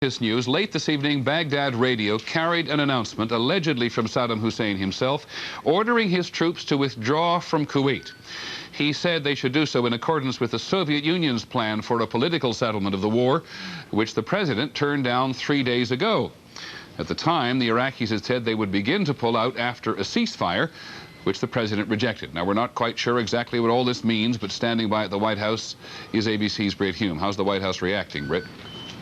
This news, late this evening, Baghdad radio carried an announcement, allegedly from Saddam Hussein himself, ordering his troops to withdraw from Kuwait. He said they should do so in accordance with the Soviet Union's plan for a political settlement of the war, which the president turned down 3 days ago. At the time, the Iraqis had said they would begin to pull out after a ceasefire, which the president rejected. Now, we're not quite sure exactly what all this means, but standing by at the White House is ABC's Britt Hume. How's the White House reacting, Britt?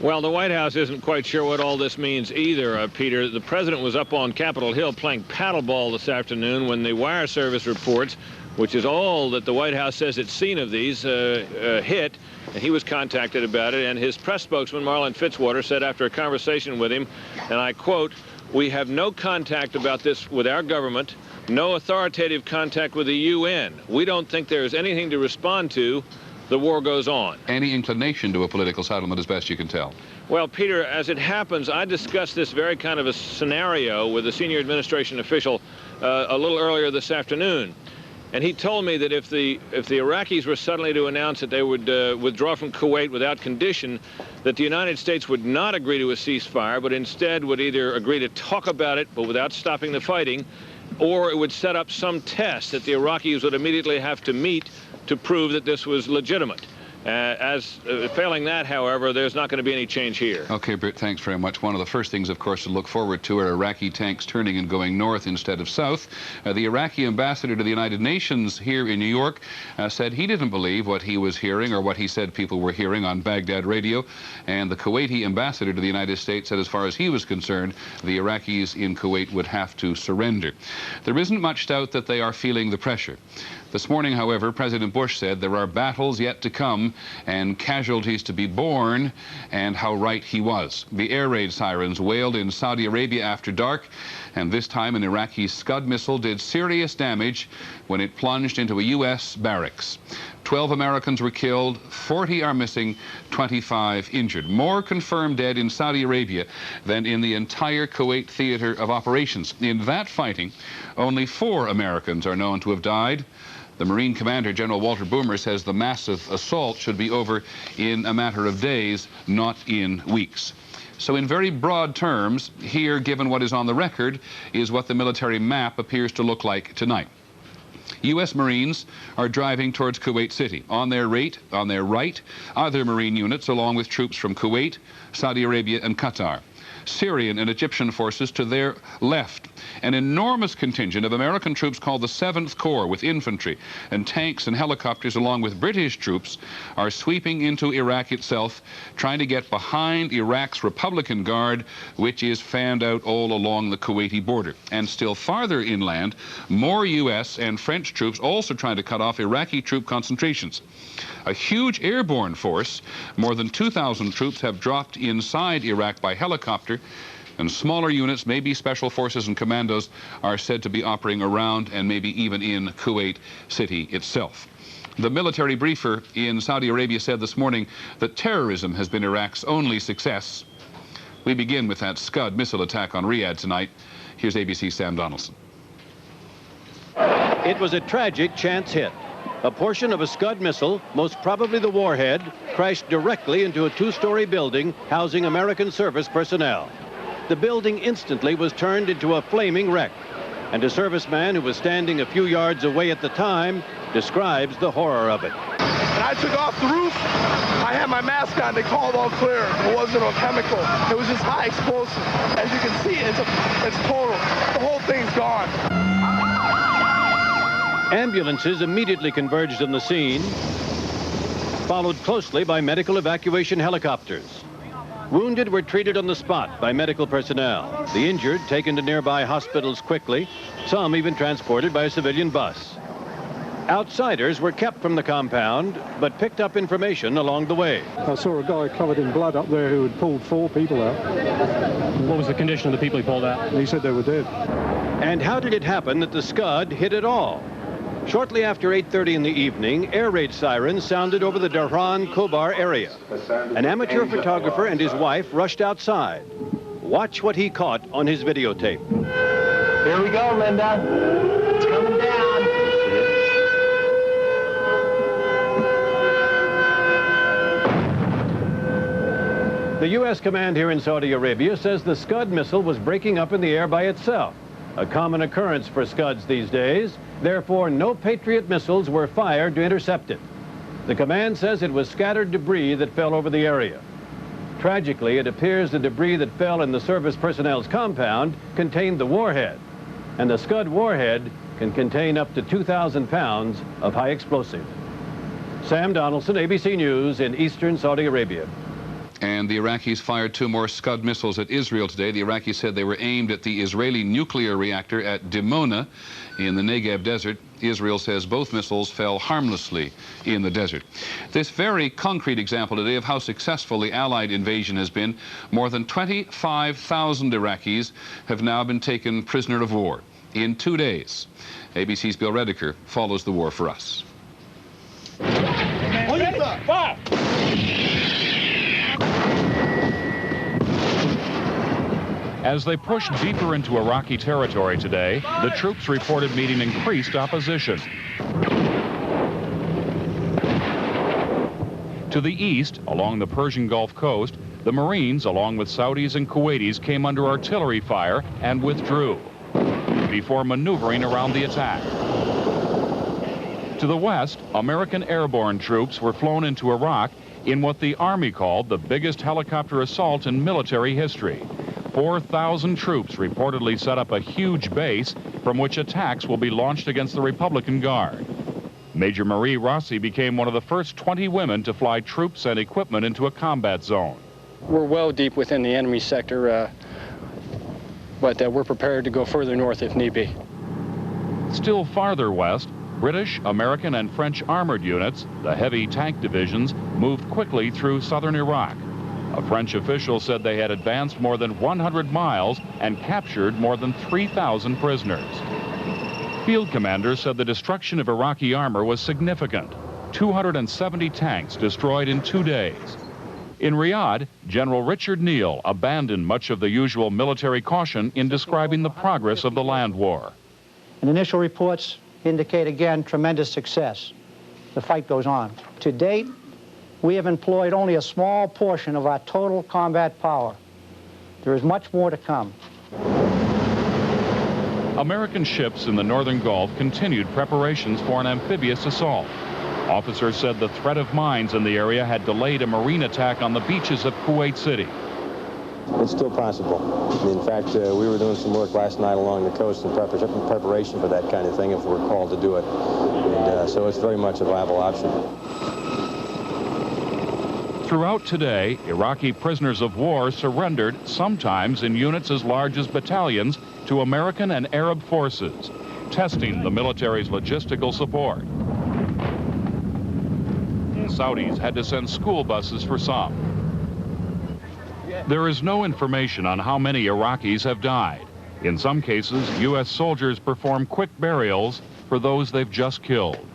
Well, the White House isn't quite sure what all this means either, Peter. The president was up on Capitol Hill playing paddleball this afternoon when the wire service reports, which is all that the White House says it's seen of these, hit. And he was contacted about it, and his press spokesman, Marlon Fitzwater, said after a conversation with him, and I quote, "We have no contact about this with our government, no authoritative contact with the UN. We don't think there is anything to respond to. The war goes on." Any inclination to a political settlement, as best you can tell? Well, Peter, as it happens, I discussed this very kind of a scenario with a senior administration official a little earlier this afternoon. And he told me that if the Iraqis were suddenly to announce that they would withdraw from Kuwait without condition, that the United States would not agree to a ceasefire, but instead would either agree to talk about it, but without stopping the fighting, or it would set up some test that the Iraqis would immediately have to meet to prove that this was legitimate. Failing that, however, there's not going to be any change here. Okay, Britt, thanks very much. One of the first things, of course, to look forward to are Iraqi tanks turning and going north instead of south. The Iraqi ambassador to the United Nations here in New York said he didn't believe what he was hearing or what he said people were hearing on Baghdad radio. And the Kuwaiti ambassador to the United States said as far as he was concerned, the Iraqis in Kuwait would have to surrender. There isn't much doubt that they are feeling the pressure. This morning, however, President Bush said there are battles yet to come and casualties to be borne, and how right he was. The air raid sirens wailed in Saudi Arabia after dark, and this time an Iraqi Scud missile did serious damage when it plunged into a U.S. barracks. 12 Americans were killed, 40 are missing, 25 injured. More confirmed dead in Saudi Arabia than in the entire Kuwait theater of operations. In that fighting, only 4 Americans are known to have died. The Marine Commander, General Walter Boomer, says the massive assault should be over in a matter of days, not in weeks. So in very broad terms, here, given what is on the record, is what the military map appears to look like tonight. U.S. Marines are driving towards Kuwait City. On their right, other Marine units, along with troops from Kuwait, Saudi Arabia, and Qatar. Syrian and Egyptian forces to their left. An enormous contingent of American troops called the 7th Corps, with infantry and tanks and helicopters, along with British troops, are sweeping into Iraq itself, trying to get behind Iraq's Republican Guard, which is fanned out all along the Kuwaiti border. And still farther inland, more U.S. and French troops also trying to cut off Iraqi troop concentrations. A huge airborne force, more than 2,000 troops, have dropped inside Iraq by helicopter, and smaller units, maybe special forces and commandos, are said to be operating around and maybe even in Kuwait City itself. The military briefer in Saudi Arabia said this morning that terrorism has been Iraq's only success. We begin with that Scud missile attack on Riyadh tonight. Here's ABC's Sam Donaldson. It was a tragic chance hit. A portion of a Scud missile, most probably the warhead, crashed directly into a 2-story building housing American service personnel. The building instantly was turned into a flaming wreck, and a serviceman who was standing a few yards away at the time describes the horror of it. And I took off the roof. I had my mask on. They called all clear. It wasn't a chemical. It was just high explosive. As you can see, it's total. The whole thing's gone. Ambulances immediately converged on the scene, followed closely by medical evacuation helicopters. Wounded were treated on the spot by medical personnel. The injured taken to nearby hospitals quickly, some even transported by a civilian bus. Outsiders were kept from the compound, but picked up information along the way. I saw a guy covered in blood up there who had pulled 4 people out. What was the condition of the people he pulled out? He said they were dead. And how did it happen that the Scud hit at all? Shortly after 8:30 in the evening, air raid sirens sounded over the Dhahran-Khobar area. An amateur photographer and his wife rushed outside. Watch what he caught on his videotape. Here we go, Linda. It's coming down. The U.S. command here in Saudi Arabia says the Scud missile was breaking up in the air by itself, a common occurrence for Scuds these days. Therefore, no Patriot missiles were fired to intercept it. The command says it was scattered debris that fell over the area. Tragically, it appears the debris that fell in the service personnel's compound contained the warhead, and the Scud warhead can contain up to 2,000 pounds of high explosive. Sam Donaldson, ABC News in eastern Saudi Arabia. And the Iraqis fired 2 more Scud missiles at Israel today. The Iraqis said they were aimed at the Israeli nuclear reactor at Dimona in the Negev desert. Israel says both missiles fell harmlessly in the desert. This very concrete example today of how successful the Allied invasion has been. More than 25,000 Iraqis have now been taken prisoner of war in 2 days. ABC's Bill Redeker follows the war for us. As they pushed deeper into Iraqi territory today, the troops reported meeting increased opposition. To the east, along the Persian Gulf coast, the Marines, along with Saudis and Kuwaitis, came under artillery fire and withdrew before maneuvering around the attack. To the west, American airborne troops were flown into Iraq in what the Army called the biggest helicopter assault in military history. 4,000 troops reportedly set up a huge base from which attacks will be launched against the Republican Guard. Major Marie Rossi became one of the first 20 women to fly troops and equipment into a combat zone. We're well deep within the enemy sector, but we're prepared to go further north if need be. Still farther west, British, American, and French armored units, the heavy tank divisions, moved quickly through southern Iraq. A French official said they had advanced more than 100 miles and captured more than 3,000 prisoners. Field commanders said the destruction of Iraqi armor was significant. 270 tanks destroyed in 2 days. In Riyadh, General Richard Neal abandoned much of the usual military caution in describing the progress of the land war. And initial reports indicate again tremendous success. The fight goes on. To date, we have employed only a small portion of our total combat power. There is much more to come. American ships in the northern Gulf continued preparations for an amphibious assault. Officers said the threat of mines in the area had delayed a marine attack on the beaches of Kuwait City. It's still possible. In fact, we were doing some work last night along the coast in preparation for that kind of thing if we're called to do it. And so it's very much a viable option. Throughout today, Iraqi prisoners of war surrendered, sometimes in units as large as battalions, to American and Arab forces, testing the military's logistical support. Saudis had to send school buses for some. There is no information on how many Iraqis have died. In some cases, U.S. soldiers perform quick burials for those they've just killed.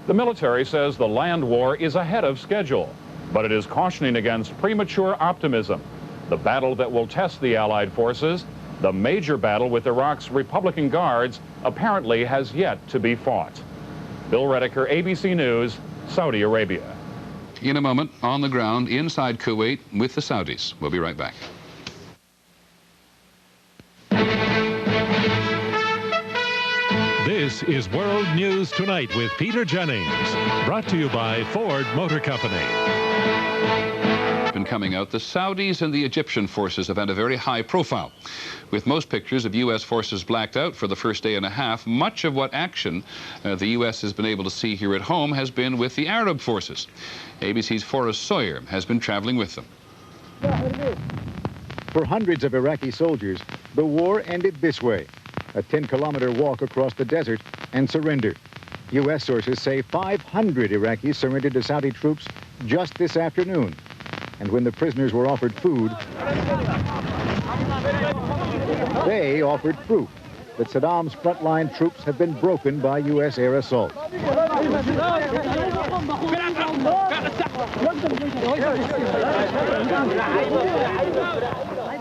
The military says the land war is ahead of schedule, but it is cautioning against premature optimism. The battle that will test the Allied forces, the major battle with Iraq's Republican Guards, apparently has yet to be fought. Bill Redeker, ABC News, Saudi Arabia. In a moment, on the ground inside Kuwait with the Saudis. We'll be right back. This is World News Tonight with Peter Jennings, brought to you by Ford Motor Company. Been coming out, the Saudis and the Egyptian forces have had a very high profile. With most pictures of U.S. forces blacked out for the first day and a half, much of what action the U.S. has been able to see here at home has been with the Arab forces. ABC's Forrest Sawyer has been traveling with them. For hundreds of Iraqi soldiers, the war ended this way: a 10-kilometer walk across the desert and surrender. U.S. sources say 500 Iraqis surrendered to Saudi troops just this afternoon. And when the prisoners were offered food, they offered proof that Saddam's frontline troops have been broken by U.S. air assault.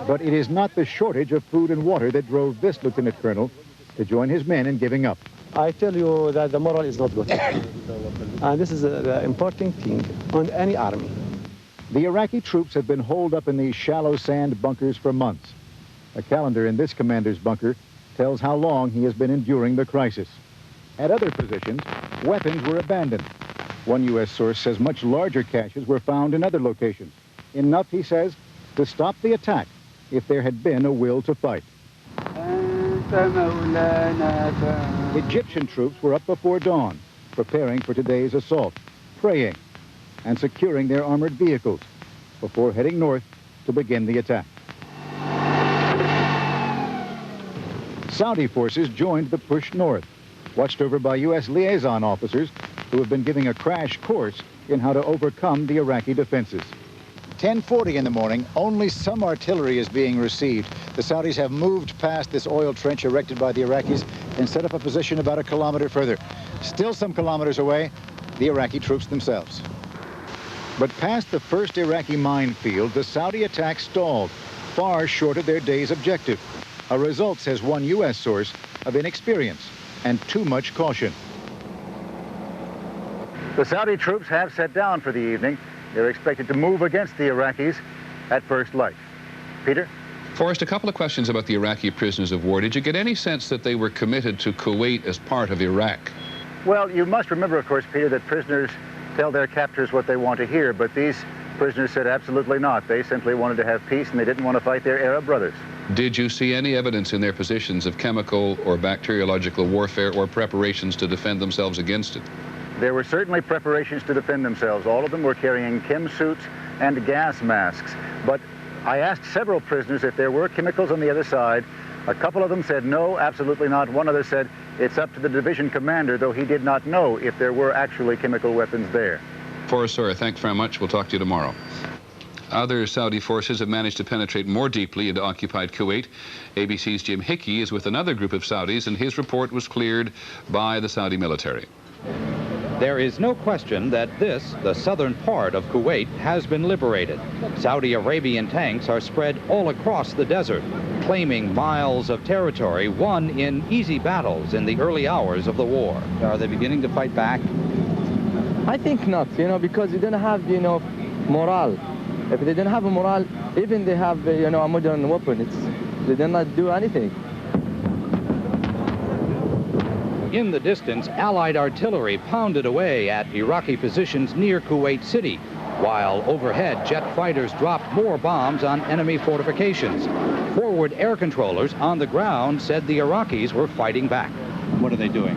But it is not the shortage of food and water that drove this lieutenant colonel to join his men in giving up. I tell you that the moral is not good. And this is the important thing on any army. The Iraqi troops have been holed up in these shallow sand bunkers for months. A calendar in this commander's bunker tells how long he has been enduring the crisis. At other positions, weapons were abandoned. One U.S. source says much larger caches were found in other locations. Enough, he says, to stop the attack if there had been a will to fight. Egyptian troops were up before dawn, preparing for today's assault, praying, and securing their armored vehicles before heading north to begin the attack. Saudi forces joined the push north, watched over by U.S. liaison officers who have been giving a crash course in how to overcome the Iraqi defenses. 10:40 in the morning, only some artillery is being received. The Saudis have moved past this oil trench erected by the Iraqis and set up a position about a kilometer further. Still some kilometers away, the Iraqi troops themselves. But past the first Iraqi minefield, the Saudi attack stalled, far short of their day's objective. A result, says one U.S. source, of inexperience and too much caution. The Saudi troops have set down for the evening. They're expected to move against the Iraqis at first light. Peter? Forrest, a couple of questions about the Iraqi prisoners of war. Did you get any sense that they were committed to Kuwait as part of Iraq? Well, you must remember, of course, Peter, that prisoners tell their captors what they want to hear, but these prisoners said absolutely not. They simply wanted to have peace, and they didn't want to fight their Arab brothers. Did you see any evidence in their positions of chemical or bacteriological warfare or preparations to defend themselves against it? There were certainly preparations to defend themselves. All of them were carrying chem suits and gas masks. But I asked several prisoners if there were chemicals on the other side. A couple of them said no, absolutely not. One other said it's up to the division commander, though he did not know if there were actually chemical weapons there. Forrest Sawyer, thanks very much. We'll talk to you tomorrow. Other Saudi forces have managed to penetrate more deeply into occupied Kuwait. ABC's Jim Hickey is with another group of Saudis, and his report was cleared by the Saudi military. There is no question that this, the southern part of Kuwait, has been liberated. Saudi Arabian tanks are spread all across the desert, claiming miles of territory won in easy battles in the early hours of the war. Are they beginning to fight back? I think not, because they don't have, morale. If they don't have a morale, even they have, a modern weapon, they do not do anything. In the distance, Allied artillery pounded away at Iraqi positions near Kuwait City, while overhead jet fighters dropped more bombs on enemy fortifications. Forward air controllers on the ground said the Iraqis were fighting back. What are they doing?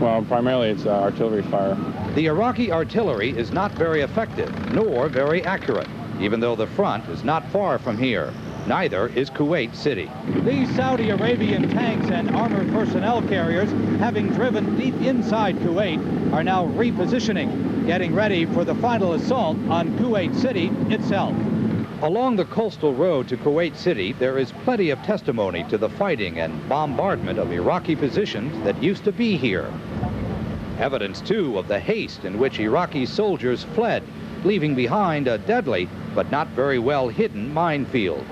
Well, primarily it's artillery fire. The Iraqi artillery is not very effective, nor very accurate, even though the front is not far from here. Neither is Kuwait City. These Saudi Arabian tanks and armored personnel carriers, having driven deep inside Kuwait, are now repositioning, getting ready for the final assault on Kuwait City itself. Along the coastal road to Kuwait City, there is plenty of testimony to the fighting and bombardment of Iraqi positions that used to be here. Evidence, too, of the haste in which Iraqi soldiers fled, leaving behind a deadly but not very well hidden minefield.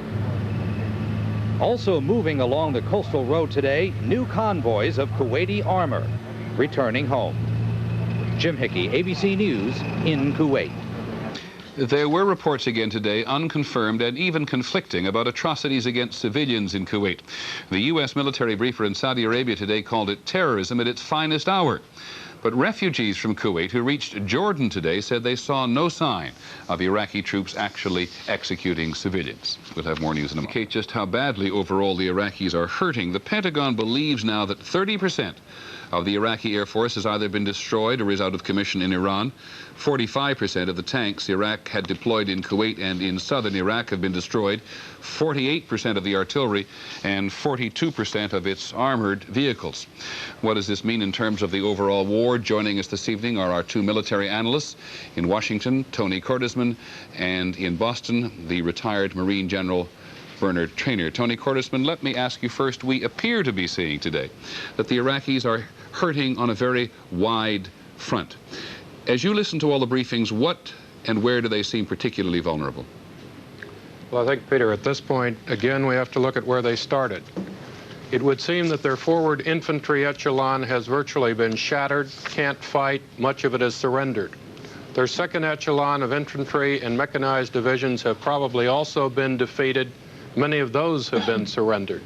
Also moving along the coastal road today, new convoys of Kuwaiti armor returning home. Jim Hickey, ABC News, in Kuwait. There were reports again today, unconfirmed and even conflicting, about atrocities against civilians in Kuwait. The U.S. military briefer in Saudi Arabia today called it terrorism at its finest hour. But refugees from Kuwait who reached Jordan today said they saw no sign of Iraqi troops actually executing civilians. We'll have more news in a moment. Indicate just how badly overall the Iraqis are hurting. The Pentagon believes now that 30% of the Iraqi Air Force has either been destroyed or is out of commission in Iran. 45% of the tanks Iraq had deployed in Kuwait and in southern Iraq have been destroyed. 48% of the artillery and 42% of its armored vehicles. What does this mean in terms of the overall war? Joining us this evening are our two military analysts. In Washington, Tony Cordesman, and in Boston, the retired Marine General Bernard Traynor. Tony Cordesman, let me ask you first, we appear to be seeing today that the Iraqis are hurting on a very wide front. As you listen to all the briefings, what and where do they seem particularly vulnerable? Well, I think, Peter, at this point, again, we have to look at where they started. It would seem that their forward infantry echelon has virtually been shattered, can't fight, much of it has surrendered. Their second echelon of infantry and mechanized divisions have probably also been defeated. Many of those have been surrendered.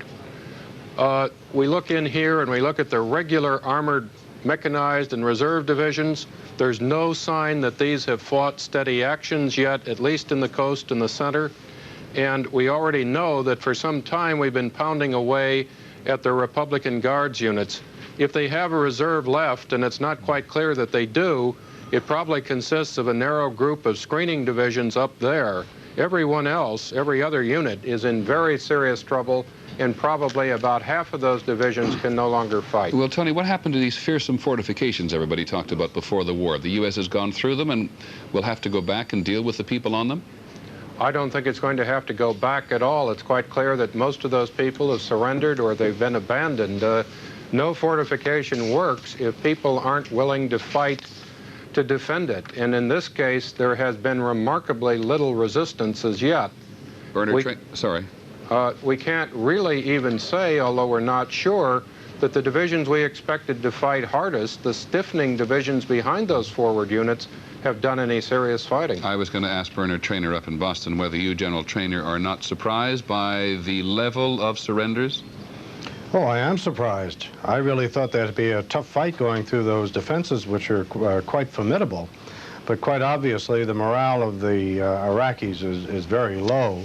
We look in here and we look at the regular armored, mechanized, and reserve divisions. There's no sign that these have fought steady actions yet, at least in the coast and the center. And we already know that for some time we've been pounding away at the Republican Guards units. If they have a reserve left, and it's not quite clear that they do, it probably consists of a narrow group of screening divisions up there. Everyone else, every other unit, is in very serious trouble, and probably about half of those divisions can no longer fight. Well, Tony, what happened to these fearsome fortifications everybody talked about before the war? The U.S. has gone through them and will have to go back and deal with the people on them? I don't think it's going to have to go back at all. It's quite clear that most of those people have surrendered or they've been abandoned. No fortification works if people aren't willing to fight to defend it. And in this case, there has been remarkably little resistance as yet. Sorry. We can't really even say, although we're not sure, that the divisions we expected to fight hardest, the stiffening divisions behind those forward units, have done any serious fighting. I was going to ask Bernard Traynor up in Boston whether you, General Traynor, are not surprised by the level of surrenders? Oh, I am surprised. I really thought there'd be a tough fight going through those defenses, which are quite formidable. But quite obviously, the morale of the Iraqis is very low.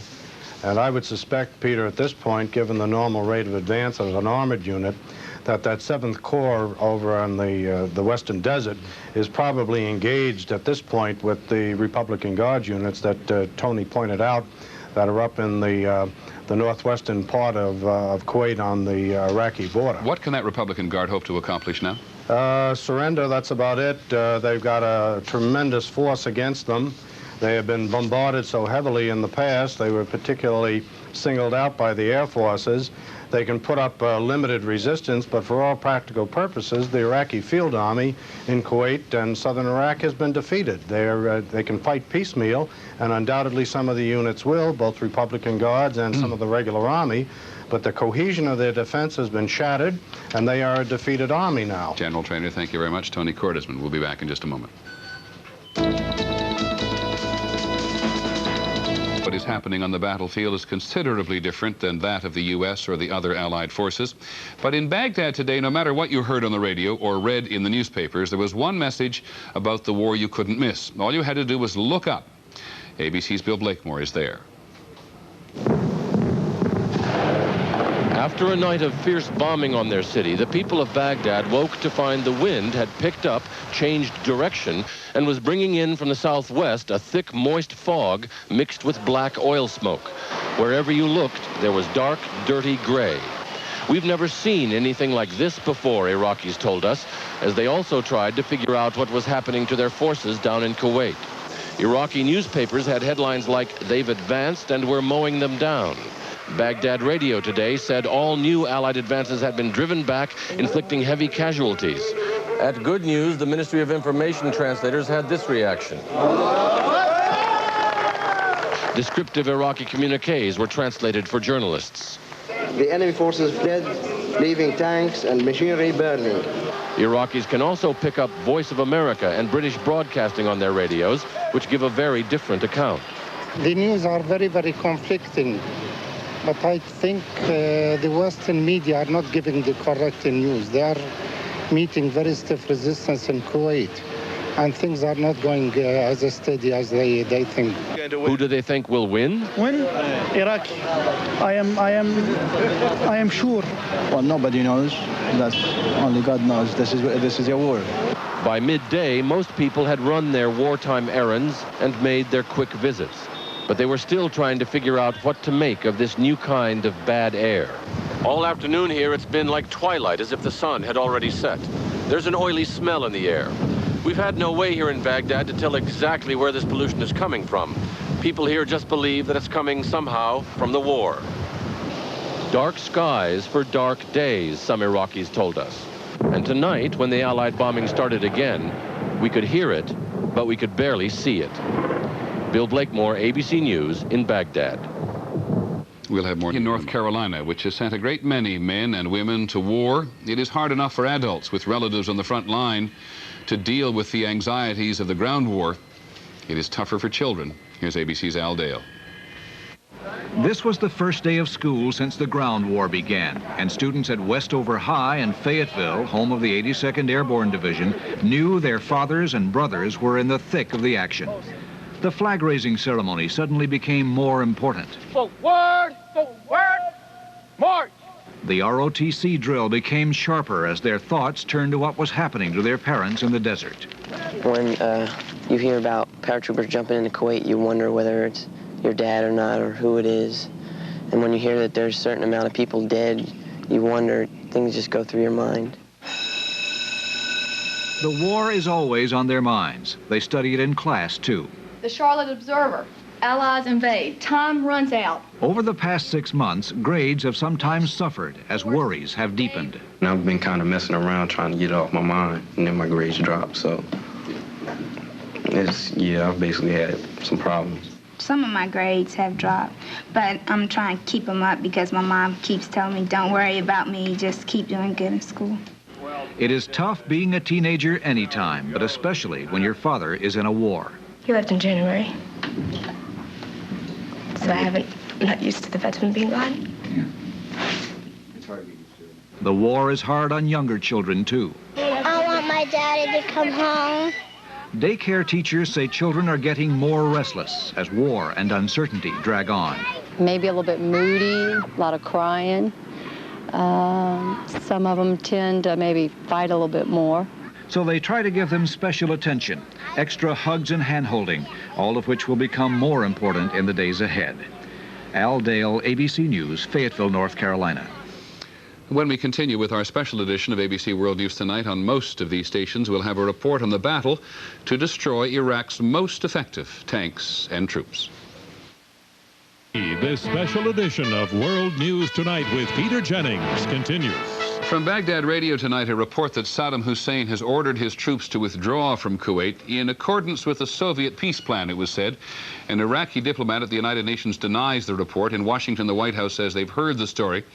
And I would suspect, Peter, at this point, given the normal rate of advance as an armored unit, that 7th Corps over on the Western Desert is probably engaged at this point with the Republican Guards units that Tony pointed out that are up in the northwestern part of Kuwait on the Iraqi border. What can that Republican Guard hope to accomplish now? Surrender, that's about it. They've got a tremendous force against them. They have been bombarded so heavily in the past. They were particularly singled out by the Air Forces. They can put up limited resistance, but for all practical purposes, the Iraqi Field Army in Kuwait and southern Iraq has been defeated. They can fight piecemeal, and undoubtedly some of the units will, both Republican Guards and some of the regular army, but the cohesion of their defense has been shattered, and they are a defeated army now. General Traynor, thank you very much. Tony Cordesman will be back in just a moment. What is happening on the battlefield is considerably different than that of the U.S. or the other Allied forces. But in Baghdad today, no matter what you heard on the radio or read in the newspapers, there was one message about the war you couldn't miss. All you had to do was look up. ABC's Bill Blakemore is there. After a night of fierce bombing on their city, the people of Baghdad woke to find the wind had picked up, changed direction, and was bringing in from the southwest a thick, moist fog mixed with black oil smoke. Wherever you looked, there was dark, dirty gray. We've never seen anything like this before, Iraqis told us, as they also tried to figure out what was happening to their forces down in Kuwait. Iraqi newspapers had headlines like, "They've advanced and we're mowing them down." Baghdad radio today said all new Allied advances had been driven back, inflicting heavy casualties. At Good News, the Ministry of Information translators had this reaction. Descriptive Iraqi communiques were translated for journalists. The enemy forces fled, leaving tanks and machinery burning. Iraqis can also pick up Voice of America and British Broadcasting on their radios, which give a very different account. The news are very, very conflicting. But I think the Western media are not giving the correct news. They are meeting very stiff resistance in Kuwait, and things are not going as steady as they think. Who do they think will win? Win? Iraq. I am sure. Well, nobody knows. That's only God knows. This is a war. By midday, most people had run their wartime errands and made their quick visits. But they were still trying to figure out what to make of this new kind of bad air. All afternoon here, it's been like twilight, as if the sun had already set. There's an oily smell in the air. We've had no way here in Baghdad to tell exactly where this pollution is coming from. People here just believe that it's coming somehow from the war. Dark skies for dark days, some Iraqis told us. And tonight, when the Allied bombing started again, we could hear it, but we could barely see it. Bill Blakemore, ABC News in Baghdad. We'll have more in North Carolina, which has sent a great many men and women to war. It is hard enough for adults with relatives on the front line to deal with the anxieties of the ground war. It is tougher for children. Here's ABC's Al Dale. This was the first day of school since the ground war began, and students at Westover High and Fayetteville, home of the 82nd Airborne Division, knew their fathers and brothers were in the thick of the action. The flag-raising ceremony suddenly became more important. Forward, march! The ROTC drill became sharper as their thoughts turned to what was happening to their parents in the desert. When you hear about paratroopers jumping into Kuwait, you wonder whether it's your dad or not, or who it is. And when you hear that there's a certain amount of people dead, you wonder, things just go through your mind. The war is always on their minds. They study it in class, too. The Charlotte Observer, Allies invade, time runs out. Over the past 6 months, grades have sometimes suffered as worries have deepened. And I've been kind of messing around trying to get it off my mind, and then my grades dropped, so I've basically had some problems. Some of my grades have dropped, but I'm trying to keep them up because my mom keeps telling me, don't worry about me, just keep doing good in school. It is tough being a teenager anytime, but especially when your father is in a war. He left in January, so I'm not used to the veteran being gone. The war is hard on younger children, too. I want my daddy to come home. Daycare teachers say children are getting more restless as war and uncertainty drag on. Maybe a little bit moody, a lot of crying. Some of them tend to maybe fight a little bit more. So they try to give them special attention, extra hugs and hand-holding, all of which will become more important in the days ahead. Al Dale, ABC News, Fayetteville, North Carolina. When we continue with our special edition of ABC World News Tonight, on most of these stations we'll have a report on the battle to destroy Iraq's most effective tanks and troops. This special edition of World News Tonight with Peter Jennings continues. From Baghdad Radio tonight, a report that Saddam Hussein has ordered his troops to withdraw from Kuwait in accordance with the Soviet peace plan, it was said. An Iraqi diplomat at the United Nations denies the report. In Washington, the White House says they've heard the story,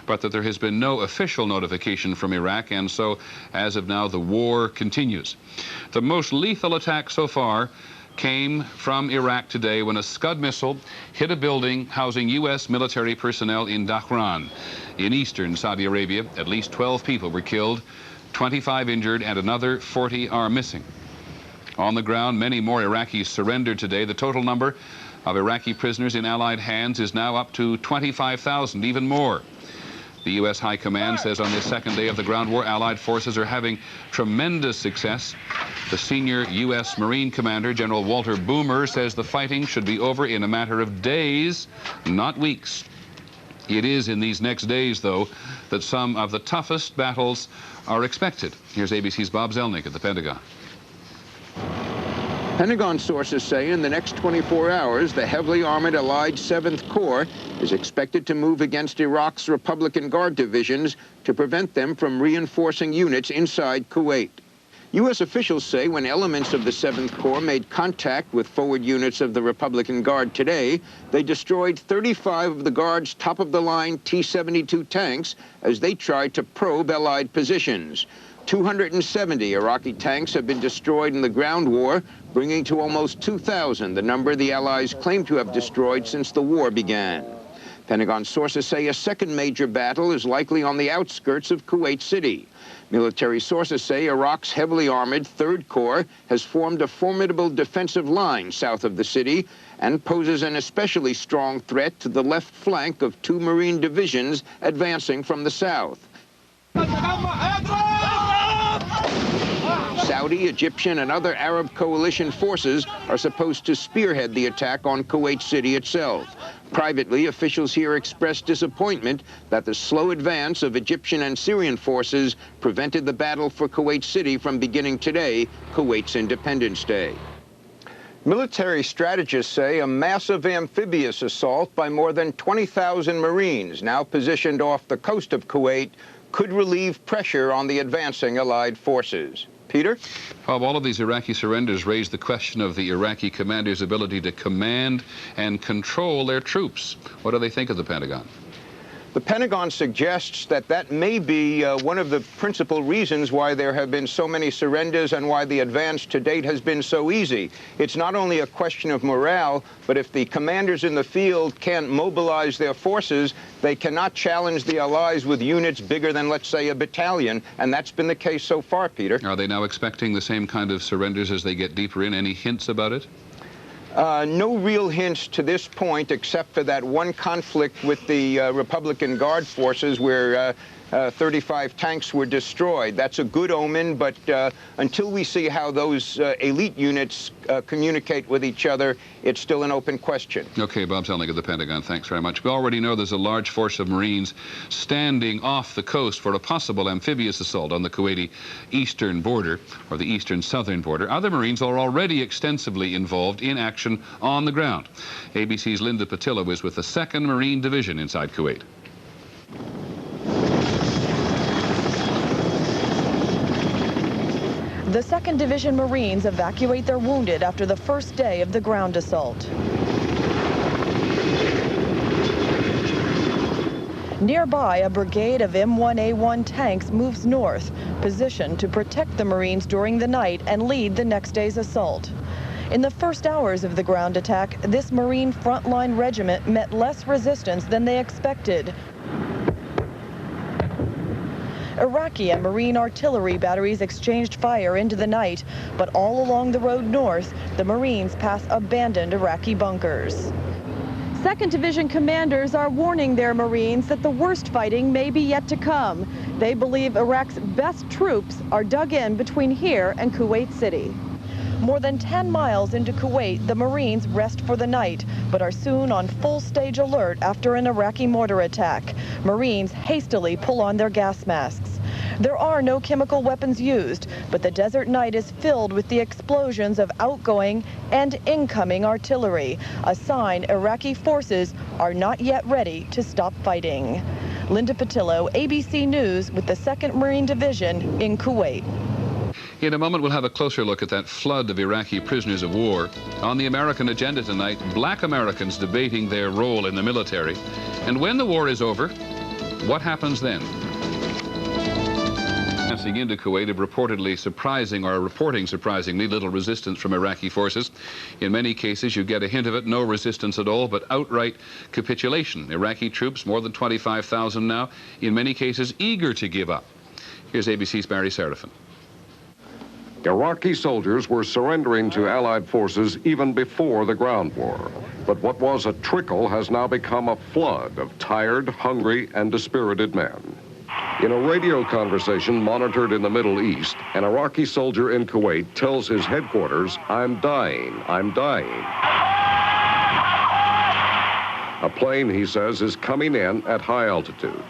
but that there has been no official notification from Iraq, and so, as of now, the war continues. The most lethal attack so far came from Iraq today when a Scud missile hit a building housing U.S. military personnel in Dhahran. In eastern Saudi Arabia, at least 12 people were killed, 25 injured, and another 40 are missing. On the ground, many more Iraqis surrendered today. The total number of Iraqi prisoners in Allied hands is now up to 25,000, even more. The U.S. High Command says on this second day of the ground war, Allied forces are having tremendous success. The senior U.S. Marine Commander, General Walter Boomer, says the fighting should be over in a matter of days, not weeks. It is in these next days, though, that some of the toughest battles are expected. Here's ABC's Bob Zelnick at the Pentagon. Pentagon sources say in the next 24 hours, the heavily armored Allied 7th Corps is expected to move against Iraq's Republican Guard divisions to prevent them from reinforcing units inside Kuwait. U.S. officials say when elements of the 7th Corps made contact with forward units of the Republican Guard today, they destroyed 35 of the Guard's top-of-the-line T-72 tanks as they tried to probe Allied positions. 270 Iraqi tanks have been destroyed in the ground war, bringing to almost 2,000 the number the Allies claim to have destroyed since the war began. Pentagon sources say a second major battle is likely on the outskirts of Kuwait City. Military sources say Iraq's heavily armored 3rd Corps has formed a formidable defensive line south of the city and poses an especially strong threat to the left flank of 2 Marine divisions advancing from the south. Saudi, Egyptian, and other Arab coalition forces are supposed to spearhead the attack on Kuwait City itself. Privately, officials here expressed disappointment that the slow advance of Egyptian and Syrian forces prevented the battle for Kuwait City from beginning today, Kuwait's Independence Day. Military strategists say a massive amphibious assault by more than 20,000 Marines now positioned off the coast of Kuwait could relieve pressure on the advancing Allied forces. Peter? Bob, all of these Iraqi surrenders raise the question of the Iraqi commanders' ability to command and control their troops. What do they think of the Pentagon? The Pentagon suggests that that may be one of the principal reasons why there have been so many surrenders and why the advance to date has been so easy. It's not only a question of morale, but if the commanders in the field can't mobilize their forces, they cannot challenge the Allies with units bigger than, let's say, a battalion, and that's been the case so far, Peter. Are they now expecting the same kind of surrenders as they get deeper in? Any hints about it? No real hints to this point, except for that one conflict with the Republican Guard forces where 35 tanks were destroyed. That's a good omen, but until we see how those elite units communicate with each other, it's still an open question. Okay, Bob Zelnick of the Pentagon, thanks very much. We already know there's a large force of Marines standing off the coast for a possible amphibious assault on the Kuwaiti eastern border, or the eastern southern border. Other Marines are already extensively involved in action on the ground. ABC's Linda Patillo is with the 2nd Marine Division inside Kuwait. The 2nd Division Marines evacuate their wounded after the first day of the ground assault. Nearby, a brigade of M1A1 tanks moves north, positioned to protect the Marines during the night and lead the next day's assault. In the first hours of the ground attack, this Marine frontline regiment met less resistance than they expected. Iraqi and Marine artillery batteries exchanged fire into the night, but all along the road north, the Marines pass abandoned Iraqi bunkers. 2nd Division commanders are warning their Marines that the worst fighting may be yet to come. They believe Iraq's best troops are dug in between here and Kuwait City. More than 10 miles into Kuwait, the Marines rest for the night, but are soon on full stage alert after an Iraqi mortar attack. Marines hastily pull on their gas masks. There are no chemical weapons used, but the desert night is filled with the explosions of outgoing and incoming artillery, a sign Iraqi forces are not yet ready to stop fighting. Linda Patillo, ABC News, with the 2nd Marine Division in Kuwait. In a moment, we'll have a closer look at that flood of Iraqi prisoners of war. On the American agenda tonight, black Americans debating their role in the military. And when the war is over, what happens then? Passing into Kuwait, reporting surprisingly little resistance from Iraqi forces. In many cases, you get a hint of it, no resistance at all, but outright capitulation. Iraqi troops, more than 25,000 now, in many cases eager to give up. Here's ABC's Barry Serafin. Iraqi soldiers were surrendering to Allied forces even before the ground war. But what was a trickle has now become a flood of tired, hungry, and dispirited men. In a radio conversation monitored in the Middle East, an Iraqi soldier in Kuwait tells his headquarters, "I'm dying, I'm dying." A plane, he says, is coming in at high altitude.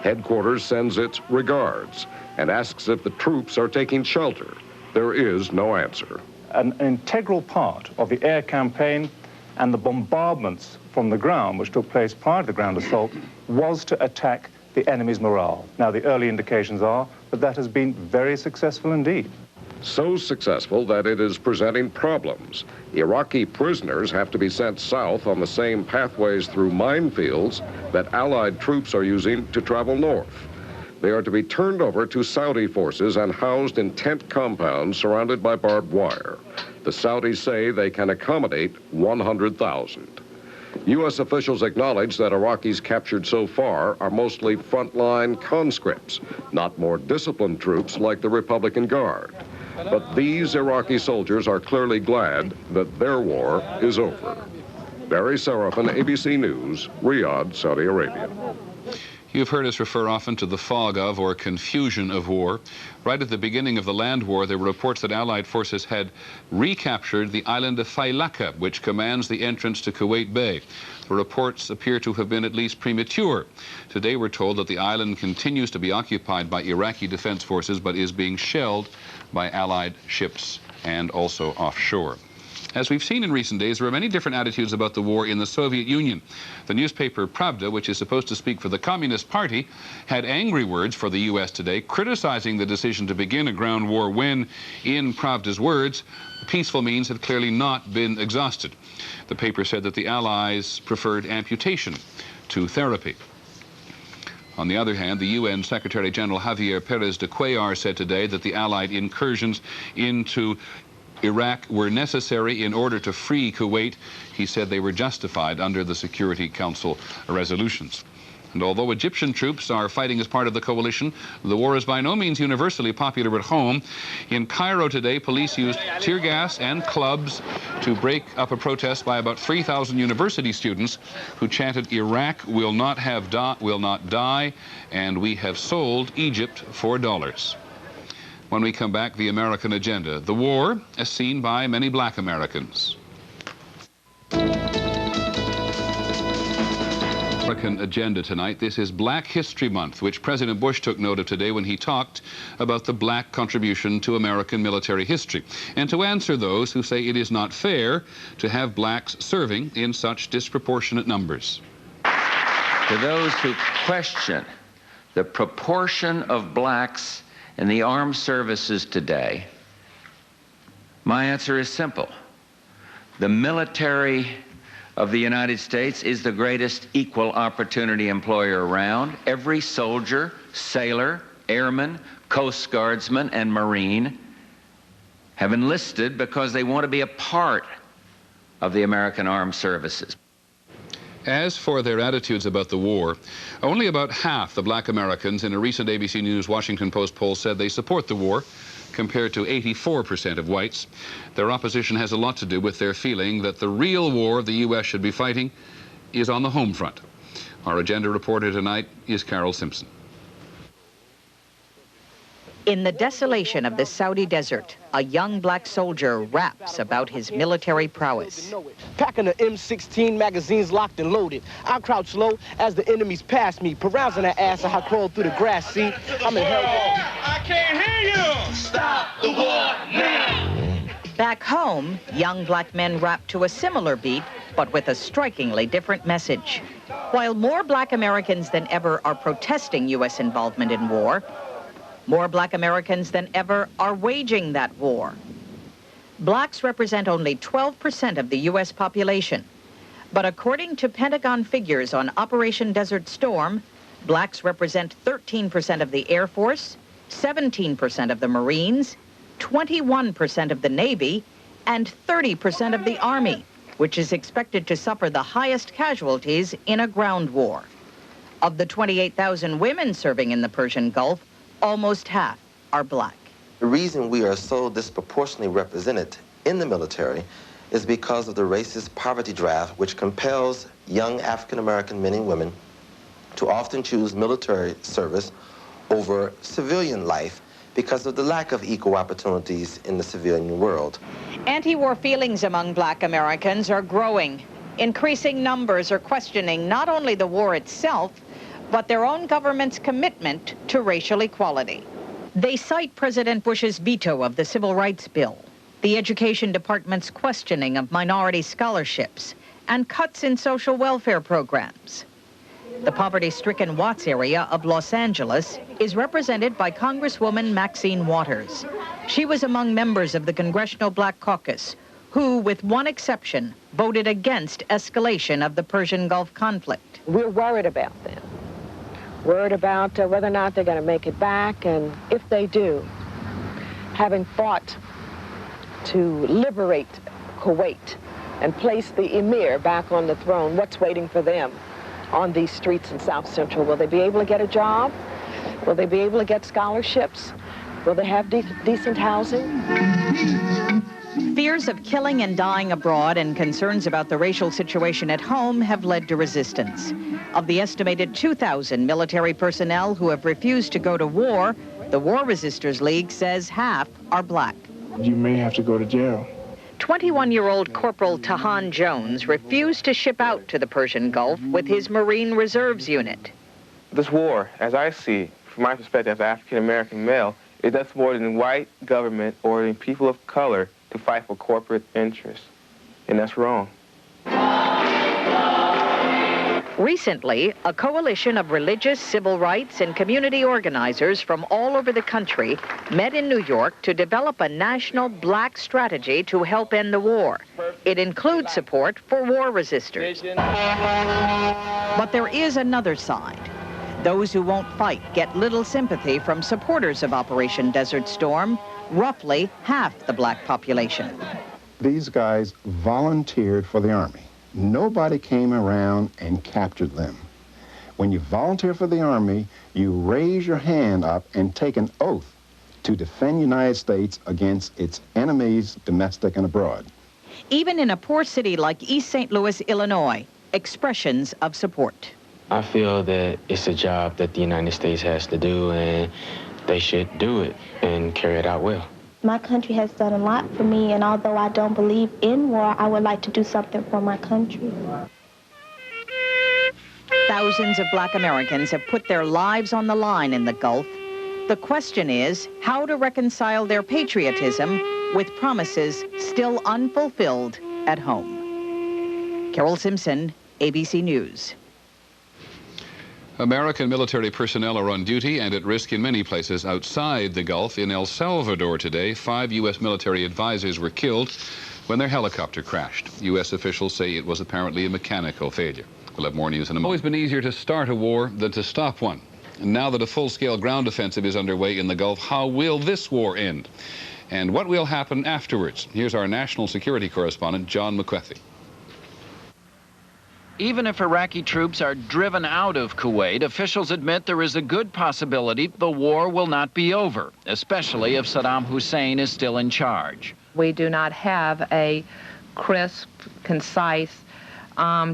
Headquarters sends its regards and asks if the troops are taking shelter. There is no answer. An integral part of the air campaign and the bombardments from the ground, which took place prior to the ground assault, was to attack the enemy's morale. Now, the early indications are that that has been very successful indeed. So successful that it is presenting problems. Iraqi prisoners have to be sent south on the same pathways through minefields that Allied troops are using to travel north. They are to be turned over to Saudi forces and housed in tent compounds surrounded by barbed wire. The Saudis say they can accommodate 100,000. U.S. officials acknowledge that Iraqis captured so far are mostly frontline conscripts, not more disciplined troops like the Republican Guard. But these Iraqi soldiers are clearly glad that their war is over. Barry Serafin, ABC News, Riyadh, Saudi Arabia. You've heard us refer often to the fog of or confusion of war. Right at the beginning of the land war, there were reports that Allied forces had recaptured the island of Failaka, which commands the entrance to Kuwait Bay. The reports appear to have been at least premature. Today we're told that the island continues to be occupied by Iraqi defense forces, but is being shelled by Allied ships and also offshore. As we've seen in recent days, there are many different attitudes about the war in the Soviet Union. The newspaper Pravda, which is supposed to speak for the Communist Party, had angry words for the U.S. today, criticizing the decision to begin a ground war when, in Pravda's words, peaceful means had clearly not been exhausted. The paper said that the Allies preferred amputation to therapy. On the other hand, the UN Secretary General Javier Pérez de Cuellar said today that the Allied incursions into Iraq were necessary in order to free Kuwait. He said they were justified under the Security Council resolutions. And although Egyptian troops are fighting as part of the coalition, the war is by no means universally popular at home. In Cairo today, police used tear gas and clubs to break up a protest by about 3,000 university students who chanted, "Iraq will not die, and we have sold Egypt for dollars." When we come back, the American agenda. The war as seen by many black Americans. American agenda tonight. This is Black History Month, which President Bush took note of today when he talked about the black contribution to American military history, and to answer those who say it is not fair to have blacks serving in such disproportionate numbers. To those who question the proportion of blacks in the armed services today, my answer is simple. The military of the United States is the greatest equal opportunity employer around. Every soldier, sailor, airman, Coast Guardsman, and Marine have enlisted because they want to be a part of the American Armed Services. As for their attitudes about the war, only about half the black Americans in a recent ABC News Washington Post poll said they support the war, compared to 84% of whites. Their opposition has a lot to do with their feeling that the real war the U.S. should be fighting is on the home front. Our agenda reporter tonight is Carol Simpson. In the desolation of the Saudi desert, a young black soldier raps about his military prowess. Packing the M16 magazines locked and loaded. I crouch low as the enemies pass me. Perusing that ass, I crawl through the grass. See, I'm in hell. I can't hear you! Stop the war now! Back home, young black men rap to a similar beat, but with a strikingly different message. While more black Americans than ever are protesting U.S. involvement in war, more black Americans than ever are waging that war. Blacks represent only 12% of the U.S. population. But according to Pentagon figures on Operation Desert Storm, blacks represent 13% of the Air Force, 17% of the Marines, 21% of the Navy, and 30% of the Army, which is expected to suffer the highest casualties in a ground war. Of the 28,000 women serving in the Persian Gulf, almost half are black. The reason we are so disproportionately represented in the military is because of the racist poverty draft, which compels young African-American men and women to often choose military service over civilian life because of the lack of equal opportunities in the civilian world. Anti-war feelings among black Americans are growing. Increasing numbers are questioning not only the war itself, but their own government's commitment to racial equality. They cite President Bush's veto of the Civil Rights Bill, the Education Department's questioning of minority scholarships, and cuts in social welfare programs. The poverty-stricken Watts area of Los Angeles is represented by Congresswoman Maxine Waters. She was among members of the Congressional Black Caucus, who, with one exception, voted against escalation of the Persian Gulf conflict. We're worried about them. Worried about whether or not they're going to make it back, and if they do, having fought to liberate Kuwait and place the emir back on the throne, what's waiting for them on these streets in South Central? Will they be able to get a job? Will they be able to get scholarships? Will they have decent housing? Fears of killing and dying abroad and concerns about the racial situation at home have led to resistance. Of the estimated 2,000 military personnel who have refused to go to war, the War Resisters League says half are black. You may have to go to jail. 21-year-old Corporal Tahan Jones refused to ship out to the Persian Gulf with his Marine Reserves unit. This war, as I see it, from my perspective as an African-American male, is nothing more than white government ordering people of color to fight for corporate interests, and that's wrong. Recently, a coalition of religious, civil rights, and community organizers from all over the country met in New York to develop a national black strategy to help end the war. It includes support for war resisters. But there is another side. Those who won't fight get little sympathy from supporters of Operation Desert Storm, roughly half the black population. These guys volunteered for the Army. Nobody came around and captured them. When you volunteer for the Army, you raise your hand up and take an oath to defend the United States against its enemies, domestic and abroad. Even in a poor city like East St. Louis, Illinois, expressions of support. I feel that it's a job that the United States has to do, and they should do it and carry it out well. My country has done a lot for me, and although I don't believe in war, I would like to do something for my country. Thousands of black Americans have put their lives on the line in the Gulf. The question is how to reconcile their patriotism with promises still unfulfilled at home. Carol Simpson, ABC News. American military personnel are on duty and at risk in many places outside the Gulf. In El Salvador today, 5 U.S. military advisors were killed when their helicopter crashed. U.S. officials say it was apparently a mechanical failure. We'll have more news in a moment. It's always been easier to start a war than to stop one. And now that a full-scale ground offensive is underway in the Gulf, how will this war end? And what will happen afterwards? Here's our national security correspondent, John McWethy. Even if Iraqi troops are driven out of Kuwait, officials admit there is a good possibility the war will not be over, especially if Saddam Hussein is still in charge. We do not have a crisp, concise,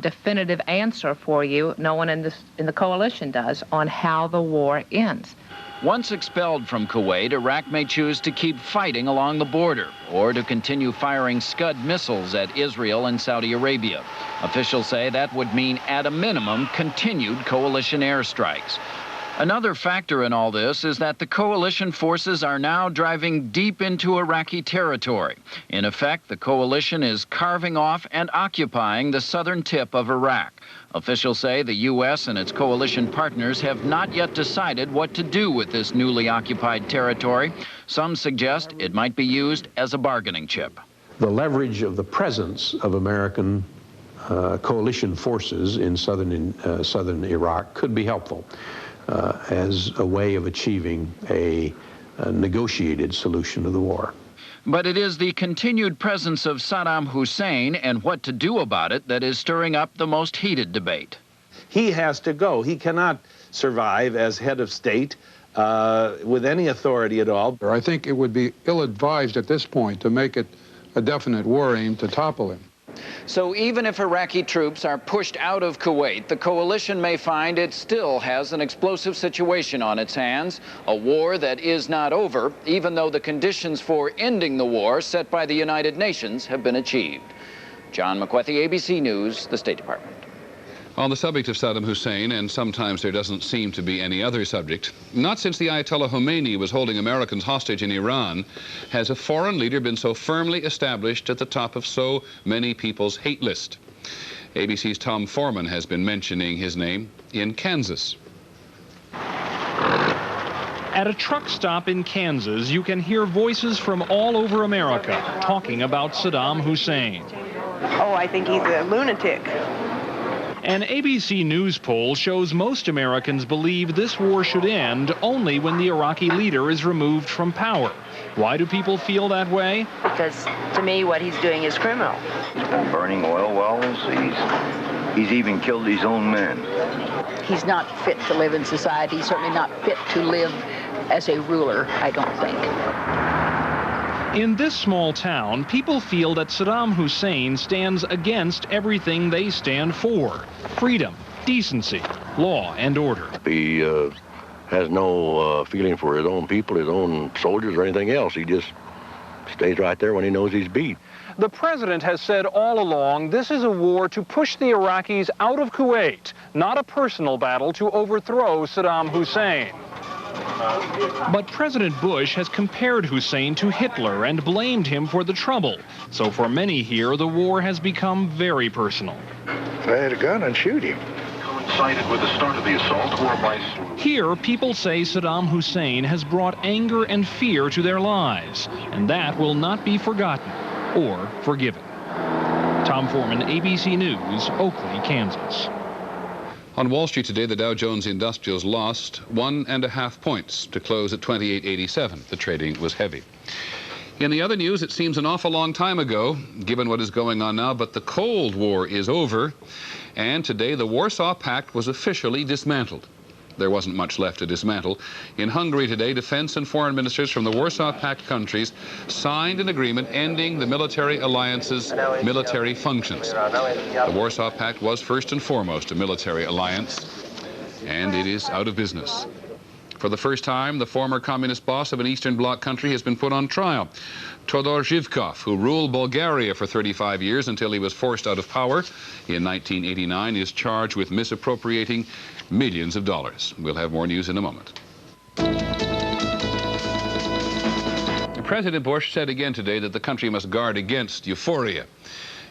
definitive answer for you. No one in the coalition does on how the war ends. Once expelled from Kuwait, Iraq may choose to keep fighting along the border or to continue firing Scud missiles at Israel and Saudi Arabia. Officials say that would mean, at a minimum, continued coalition airstrikes. Another factor in all this is that the coalition forces are now driving deep into Iraqi territory. In effect, the coalition is carving off and occupying the southern tip of Iraq. Officials say the U.S. and its coalition partners have not yet decided what to do with this newly occupied territory. Some suggest it might be used as a bargaining chip. The leverage of the presence of American coalition forces in southern Iraq could be helpful as a way of achieving a negotiated solution to the war. But it is the continued presence of Saddam Hussein and what to do about it that is stirring up the most heated debate. He has to go. He cannot survive as head of state with any authority at all. I think it would be ill-advised at this point to make it a definite war aim to topple him. So even if Iraqi troops are pushed out of Kuwait, the coalition may find it still has an explosive situation on its hands, a war that is not over, even though the conditions for ending the war set by the United Nations have been achieved. John McWethy, ABC News, the State Department. On the subject of Saddam Hussein, and sometimes there doesn't seem to be any other subject, not since the Ayatollah Khomeini was holding Americans hostage in Iran has a foreign leader been so firmly established at the top of so many people's hate list. ABC's Tom Foreman has been mentioning his name in Kansas. At a truck stop in Kansas, you can hear voices from all over America talking about Saddam Hussein. Oh, I think he's a lunatic. An ABC News poll shows most Americans believe this war should end only when the Iraqi leader is removed from power. Why do people feel that way? Because, to me, what he's doing is criminal. He's been burning oil wells. He's even killed his own men. He's not fit to live in society. He's certainly not fit to live as a ruler, I don't think. In this small town, people feel that Saddam Hussein stands against everything they stand for: freedom, decency, law and order. He has no feeling for his own people, his own soldiers or anything else. He just stays right there when he knows he's beat. The president has said all along this is a war to push the Iraqis out of Kuwait, not a personal battle to overthrow Saddam Hussein. But President Bush has compared Hussein to Hitler and blamed him for the trouble. So for many here, the war has become very personal. If I had a gun, I'd shoot him. Coincided with the start of the assault war by... Here, people say Saddam Hussein has brought anger and fear to their lives, and that will not be forgotten or forgiven. Tom Foreman, ABC News, Oakley, Kansas. On Wall Street today, the Dow Jones Industrials lost 1.5 points to close at 2887. The trading was heavy. In the other news, it seems an awful long time ago, given what is going on now, but the Cold War is over, and today the Warsaw Pact was officially dismantled. There wasn't much left to dismantle. In Hungary today, defense and foreign ministers from the Warsaw Pact countries signed an agreement ending the military alliance's military functions. The Warsaw Pact was first and foremost a military alliance, and it is out of business. For the first time, the former communist boss of an Eastern Bloc country has been put on trial. Todor Zhivkov, who ruled Bulgaria for 35 years until he was forced out of power in 1989, is charged with misappropriating millions of dollars. We'll have more news in a moment. President Bush said again today that the country must guard against euphoria.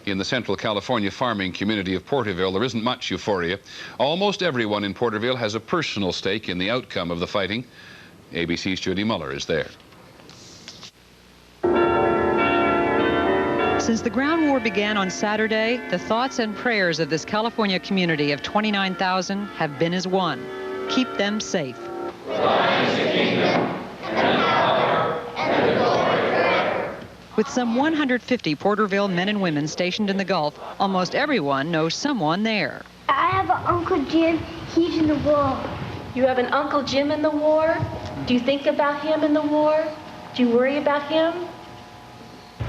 In the central California farming community of Porterville, there isn't much euphoria. Almost everyone in Porterville has a personal stake in the outcome of the fighting. ABC's Judy Muller is there. Since the ground war began on Saturday, the thoughts and prayers of this California community of 29,000 have been as one. Keep them safe. With some 150 Porterville men and women stationed in the Gulf, almost everyone knows someone there. I have an Uncle Jim. He's in the war. You have an Uncle Jim in the war? Do you think about him in the war? Do you worry about him?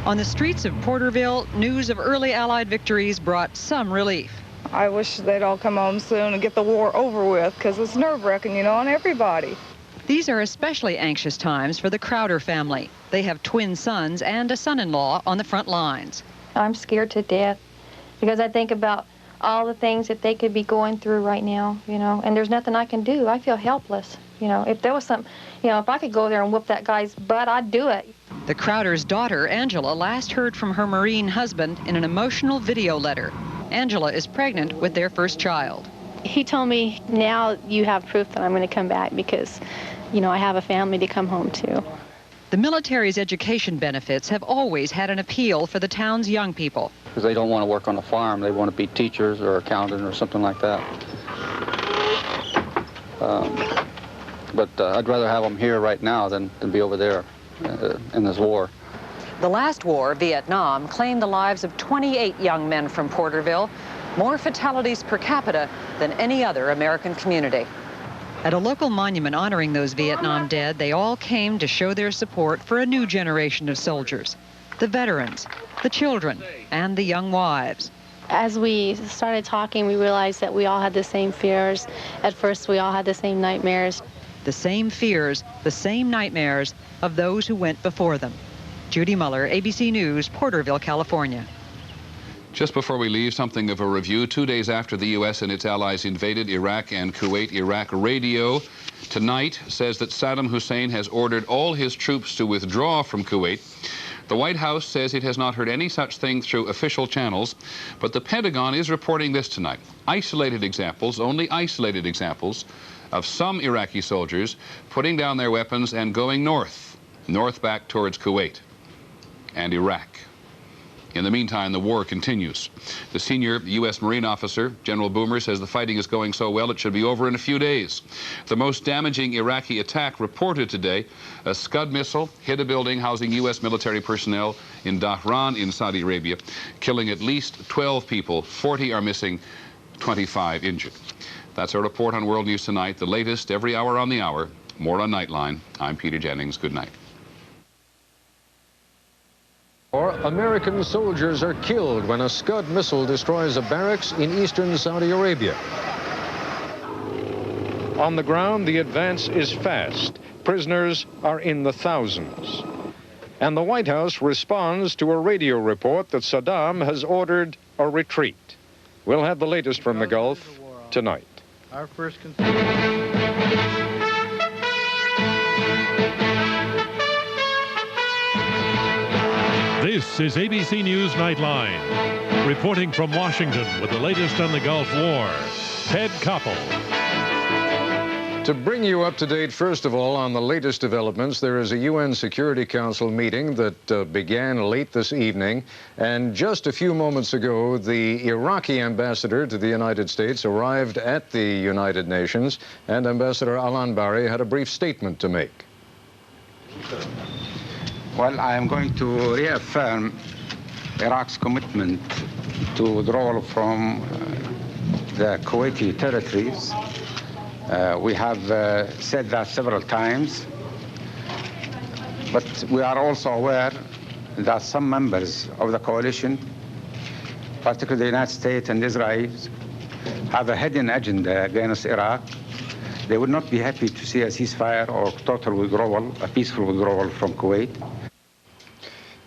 On the streets of Porterville, news of early Allied victories brought some relief. I wish they'd all come home soon and get the war over with, because it's nerve-wracking, you know, on everybody. These are especially anxious times for the Crowder family. They have twin sons and a son-in-law on the front lines. I'm scared to death because I think about all the things that they could be going through right now, you know, and there's nothing I can do. I feel helpless. You know, if there was some, you know, if I could go there and whoop that guy's butt, I'd do it. The Crowder's daughter, Angela, last heard from her Marine husband in an emotional video letter. Angela is pregnant with their first child. He told me, now you have proof that I'm going to come back because, you know, I have a family to come home to. The military's education benefits have always had an appeal for the town's young people. Because they don't want to work on a farm. They want to be teachers or accountants or something like that. But I'd rather have them here right now than be over there in this war. The last war, Vietnam, claimed the lives of 28 young men from Porterville, more fatalities per capita than any other American community. At a local monument honoring those Vietnam dead, they all came to show their support for a new generation of soldiers, the veterans, the children, and the young wives. As we started talking, we realized that we all had the same fears. At first, we all had the same nightmares. The same fears, the same nightmares of those who went before them. Judy Muller, ABC News, Porterville, California. Just before we leave, something of a review. 2 days after the U.S. and its allies invaded Iraq and Kuwait, Iraq radio tonight says that Saddam Hussein has ordered all his troops to withdraw from Kuwait. The White House says it has not heard any such thing through official channels, but the Pentagon is reporting this tonight. Isolated examples, only isolated examples, of some Iraqi soldiers putting down their weapons and going north back towards Kuwait and Iraq. In the meantime, the war continues. The senior U.S. Marine officer, General Boomer, says the fighting is going so well it should be over in a few days. The most damaging Iraqi attack reported today, a Scud missile hit a building housing U.S. military personnel in Dhahran in Saudi Arabia, killing at least 12 people. 40 are missing, 25 injured. That's our report on World News Tonight, the latest every hour on the hour. More on Nightline. I'm Peter Jennings. Good night. American soldiers are killed when a Scud missile destroys a barracks in eastern Saudi Arabia. On the ground, the advance is fast. Prisoners are in the thousands. And the White House responds to a radio report that Saddam has ordered a retreat. We'll have the latest from the Gulf tonight. Our first This is ABC News Nightline. Reporting from Washington with the latest on the Gulf War, Ted Koppel. To bring you up to date, first of all, on the latest developments, there is a UN Security Council meeting that began late this evening. And just a few moments ago, the Iraqi ambassador to the United States arrived at the United Nations, and Ambassador Al-Anbari had a brief statement to make. Well, I am going to reaffirm Iraq's commitment to withdrawal from the Kuwaiti territories. We have said that several times, but we are also aware that some members of the coalition, particularly the United States and Israel, have a hidden agenda against Iraq. They would not be happy to see a ceasefire or total withdrawal, a peaceful withdrawal from Kuwait.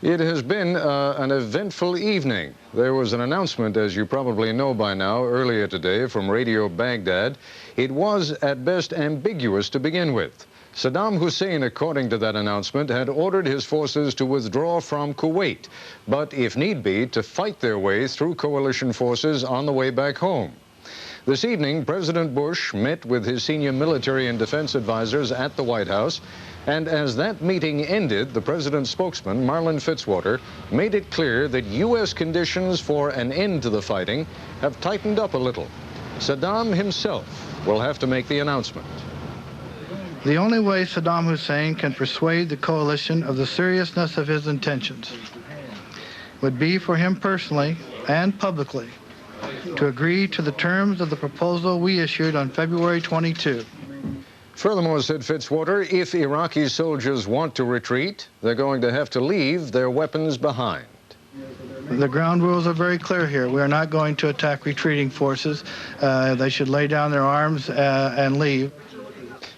It has been an eventful evening. There was an announcement, as you probably know by now, earlier today from Radio Baghdad. It was, at best, ambiguous to begin with. Saddam Hussein, according to that announcement, had ordered his forces to withdraw from Kuwait, but, if need be, to fight their way through coalition forces on the way back home. This evening, President Bush met with his senior military and defense advisors at the White House, and as that meeting ended, the president's spokesman, Marlin Fitzwater, made it clear that U.S. conditions for an end to the fighting have tightened up a little. Saddam himself will have to make the announcement. The only way Saddam Hussein can persuade the coalition of the seriousness of his intentions would be for him personally and publicly to agree to the terms of the proposal we issued on February 22. Furthermore, said Fitzwater, if Iraqi soldiers want to retreat, they're going to have to leave their weapons behind. The ground rules are very clear here. We are not going to attack retreating forces. They should lay down their arms and leave.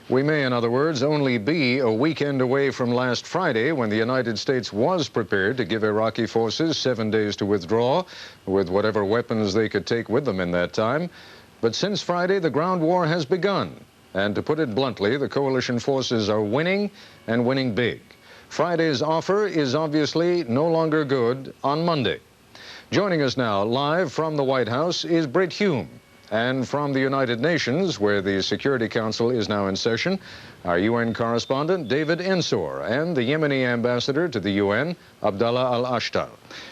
We may, in other words, only be a weekend away from last Friday, when the United States was prepared to give Iraqi forces 7 days to withdraw, with whatever weapons they could take with them in that time. But since Friday, the ground war has begun. And to put it bluntly, the coalition forces are winning, and winning big. Friday's offer is obviously no longer good on Monday. Joining us now, live from the White House, is Brit Hume. And from the United Nations, where the Security Council is now in session, our UN correspondent, David Ensor, and the Yemeni ambassador to the UN, Abdallah Al-Ashtar.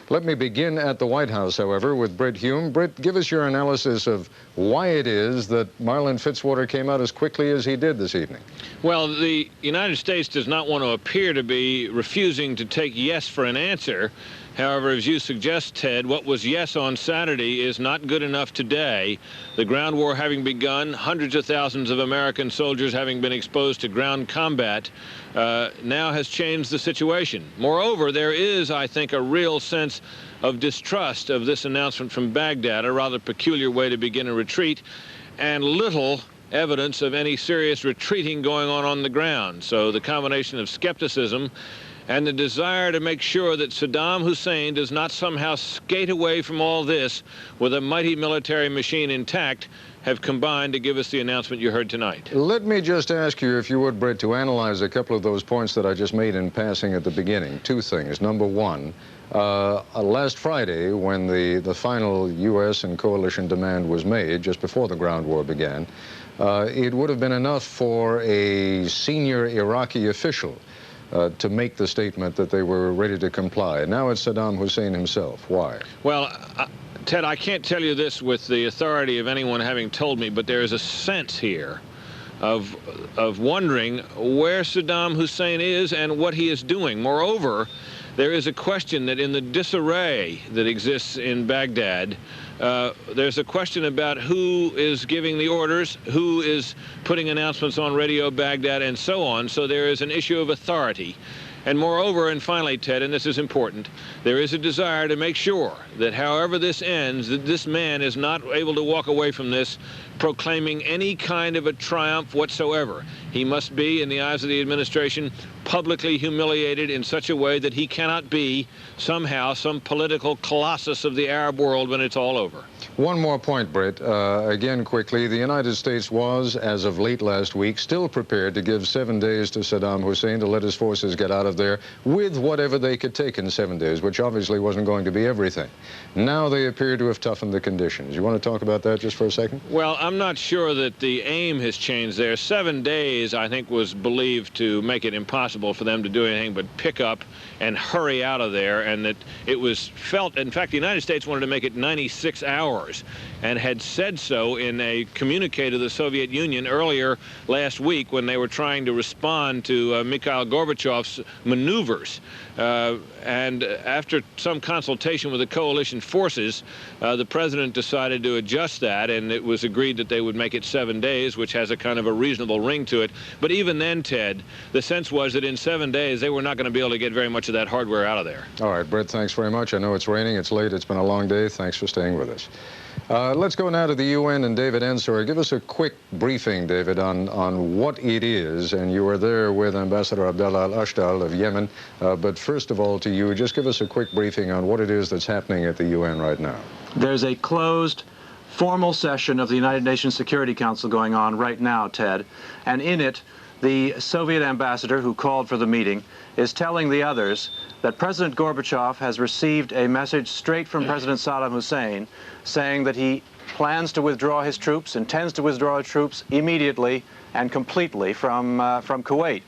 Let me begin at the White House, however, with Brit Hume. Brit, give us your analysis of why it is that Marlin Fitzwater came out as quickly as he did this evening. Well, the United States does not want to appear to be refusing to take yes for an answer. However, as you suggest, Ted, what was yes on Saturday is not good enough today. The ground war having begun, hundreds of thousands of American soldiers having been exposed to ground combat, now has changed the situation. Moreover, there is, I think, a real sense of distrust of this announcement from Baghdad, a rather peculiar way to begin a retreat, and little evidence of any serious retreating going on the ground. So the combination of skepticism and the desire to make sure that Saddam Hussein does not somehow skate away from all this with a mighty military machine intact have combined to give us the announcement you heard tonight. Let me just ask you, if you would, Brett, to analyze a couple of those points that I just made in passing at the beginning. Two things. Number one, last Friday, when the final U.S. and coalition demand was made, just before the ground war began, it would have been enough for a senior Iraqi official to make the statement that they were ready to comply. Now it's Saddam Hussein himself. Why? Well, Ted, I can't tell you this with the authority of anyone having told me, but there is a sense here of wondering where Saddam Hussein is and what he is doing. Moreover, there is a question that in the disarray that exists in Baghdad, there's a question about who is giving the orders, who is putting announcements on Radio Baghdad, and so on. So there is an issue of authority. And moreover, and finally, Ted, and this is important, there is a desire to make sure that however this ends, that this man is not able to walk away from this proclaiming any kind of a triumph whatsoever. He must be, in the eyes of the administration, publicly humiliated in such a way that he cannot be somehow some political colossus of the Arab world when it's all over. One more point, Britt. Again, quickly, the United States was, as of late last week, still prepared to give 7 days to Saddam Hussein to let his forces get out of there with whatever they could take in 7 days, which obviously wasn't going to be everything. Now they appear to have toughened the conditions. You want to talk about that just for a second? Well, I'm not sure that the aim has changed there. 7 days, I think, was believed to make it impossible for them to do anything but pick up and hurry out of there, and that it was felt, in fact, the United States wanted to make it 96 hours and had said so in a communique to the Soviet Union earlier last week when they were trying to respond to Mikhail Gorbachev's maneuvers. And after some consultation with the coalition forces, the president decided to adjust that, and it was agreed that they would make it 7 days, which has a kind of a reasonable ring to it. But even then, Ted, the sense was that in 7 days they were not going to be able to get very much of that hardware out of there. All right, Brett, thanks very much. I know it's raining, it's late, it's been a long day. Thanks for staying with us. Let's go now to the UN and David Ensor. Give us a quick briefing, David, on what it is. And you were there with Ambassador Abdallah Al-Ashtal of Yemen. But first of all, to you, just give us a quick briefing on what it is that's happening at the UN right now. There's a closed, formal session of the United Nations Security Council going on right now, Ted. And in it, the Soviet ambassador who called for the meeting is telling the others that President Gorbachev has received a message straight from President Saddam Hussein saying that he plans to withdraw his troops, intends to withdraw his troops immediately and completely from Kuwait.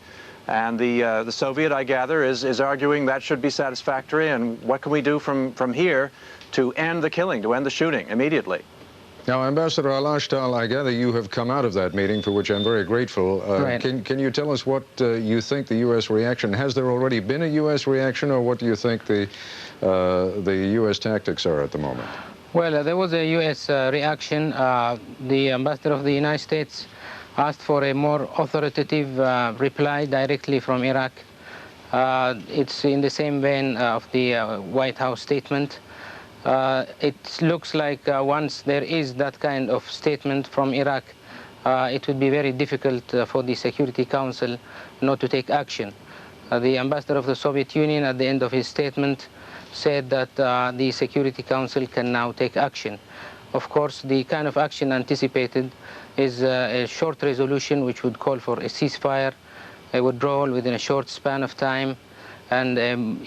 And the Soviet, I gather, is arguing that should be satisfactory, and what can we do from here to end the killing, to end the shooting immediately? Now, Ambassador Al-Ashtal, I gather you have come out of that meeting, for which I'm very grateful. Right. Can you tell us what you think the U.S. reaction, has there already been a U.S. reaction, or what do you think the U.S. tactics are at the moment? Well, there was a U.S. reaction. The ambassador of the United States asked for a more authoritative reply directly from Iraq. It's in the same vein of the White House statement. It looks like once there is that kind of statement from Iraq, it would be very difficult for the Security Council not to take action. The ambassador of the Soviet Union at the end of his statement said that the Security Council can now take action. Of course, the kind of action anticipated is a short resolution which would call for a ceasefire, a withdrawal within a short span of time, and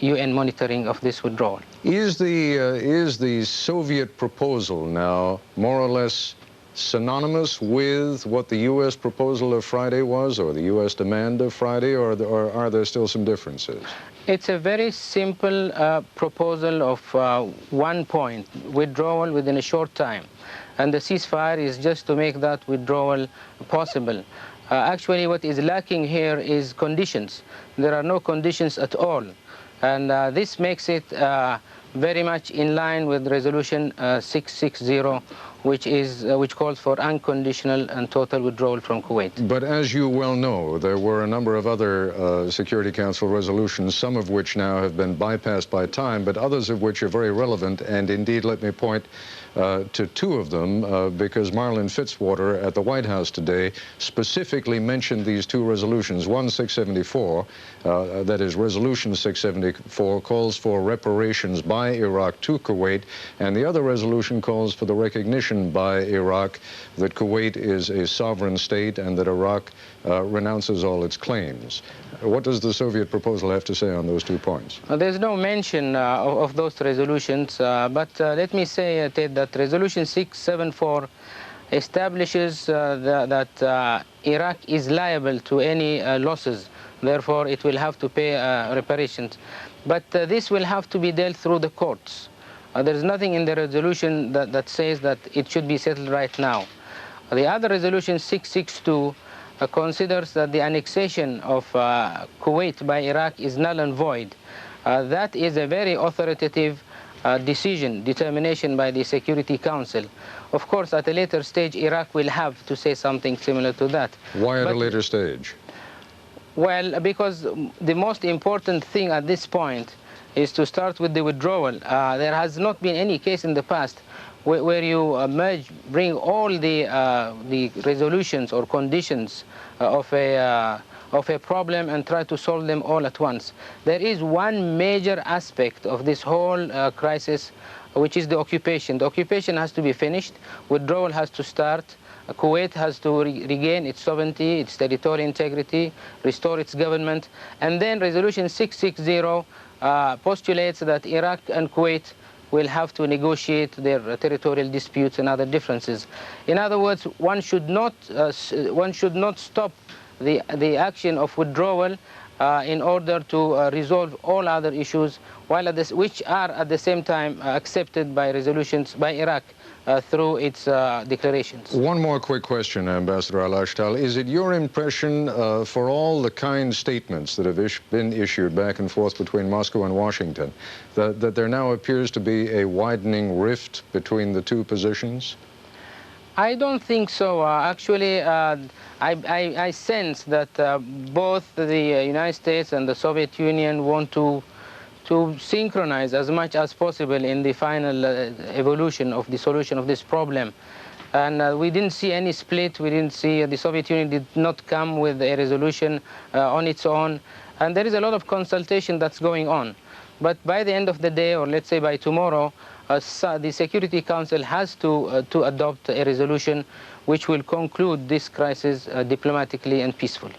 UN monitoring of this withdrawal. Is the Soviet proposal now more or less synonymous with what the U.S. proposal of Friday was, or the U.S. demand of Friday, or are there still some differences? It's a very simple proposal of 1 point, withdrawal within a short time. And the ceasefire is just to make that withdrawal possible. Actually, what is lacking here is conditions. There are no conditions at all. And this makes it very much in line with Resolution 660, which calls for unconditional and total withdrawal from Kuwait. But as you well know, there were a number of other Security Council resolutions, some of which now have been bypassed by time, but others of which are very relevant. And indeed, let me point to two of them, because Marlin Fitzwater at the White House today specifically mentioned these two resolutions. One, 674, that is Resolution 674, calls for reparations by Iraq to Kuwait, and the other resolution calls for the recognition by Iraq that Kuwait is a sovereign state and that Iraq renounces all its claims. What does the Soviet proposal have to say on those 2 points? There's no mention of those resolutions, but let me say, Ted, that Resolution 674 establishes that Iraq is liable to any losses. Therefore, it will have to pay reparations. But this will have to be dealt through the courts. There's nothing in the resolution that says that it should be settled right now. The other resolution, 662, considers that the annexation of Kuwait by Iraq is null and void. That is a very authoritative determination by the Security Council. Of course, at a later stage, Iraq will have to say something similar to that. Why at a later stage? Well, because the most important thing at this point is to start with the withdrawal. There has not been any case in the past where you bring all the resolutions or conditions of a problem and try to solve them all at once. There is one major aspect of this whole crisis, which is the occupation. The occupation has to be finished. Withdrawal has to start. Kuwait has to regain its sovereignty, its territorial integrity, restore its government. And then Resolution 660 postulates that Iraq and Kuwait will have to negotiate their territorial disputes and other differences. In other words, one should not stop the action of withdrawal in order to resolve all other issues, which are at the same time accepted by resolutions by Iraq through its declarations. One more quick question, Ambassador Al-Ashtal. Is it your impression, for all the kind statements that have been issued back and forth between Moscow and Washington, that there now appears to be a widening rift between the two positions? I don't think so. Actually, I sense that both the United States and the Soviet Union want to synchronize as much as possible in the final evolution of the solution of this problem. And we didn't see any split. We didn't see, the Soviet Union did not come with a resolution on its own. And there is a lot of consultation that's going on. But by the end of the day, or let's say by tomorrow, the Security Council has to adopt a resolution which will conclude this crisis diplomatically and peacefully.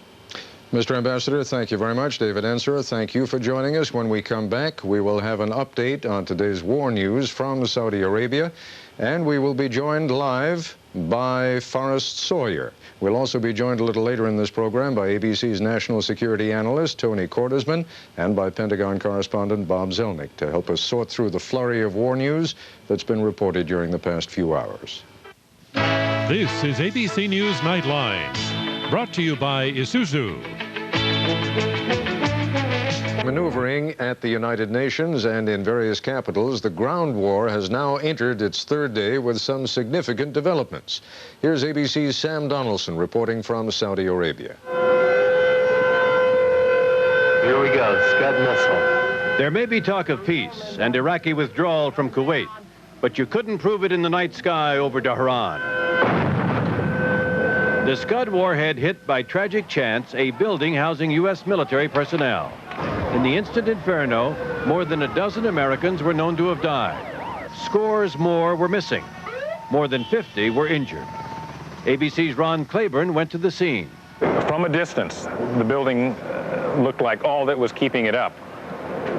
Mr. Ambassador, thank you very much. David Ensor, thank you for joining us. When we come back, we will have an update on today's war news from Saudi Arabia, and we will be joined live by Forrest Sawyer. We'll also be joined a little later in this program by ABC's national security analyst, Tony Cordesman, and by Pentagon correspondent Bob Zelnick to help us sort through the flurry of war news that's been reported during the past few hours. This is ABC News Nightline, brought to you by Isuzu. Maneuvering at the United Nations and in various capitals, the ground war has now entered its third day with some significant developments. Here's ABC's Sam Donaldson reporting from Saudi Arabia. Here we go, Scud missile. There may be talk of peace and Iraqi withdrawal from Kuwait, but you couldn't prove it in the night sky over Tehran. The Scud warhead hit by tragic chance a building housing U.S. military personnel. In the instant inferno, more than a dozen Americans were known to have died. Scores more were missing. More than 50 were injured. ABC's Ron Claiborne went to the scene. From a distance, the building looked like all that was keeping it up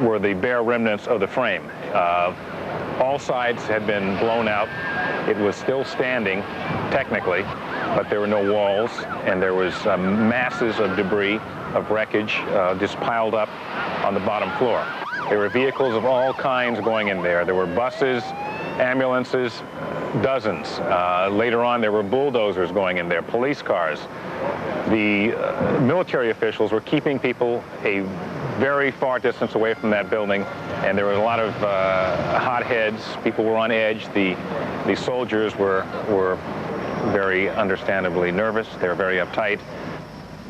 were the bare remnants of the frame. All sides had been blown out. It was still standing, technically, but there were no walls, and there was masses of debris, of wreckage, just piled up on the bottom floor. There were vehicles of all kinds going in there. There were buses, ambulances, dozens. Later on, there were bulldozers going in there, police cars. The military officials were keeping people a very far distance away from that building, and there were a lot of hotheads. People were on edge. The soldiers were very understandably nervous. They were very uptight.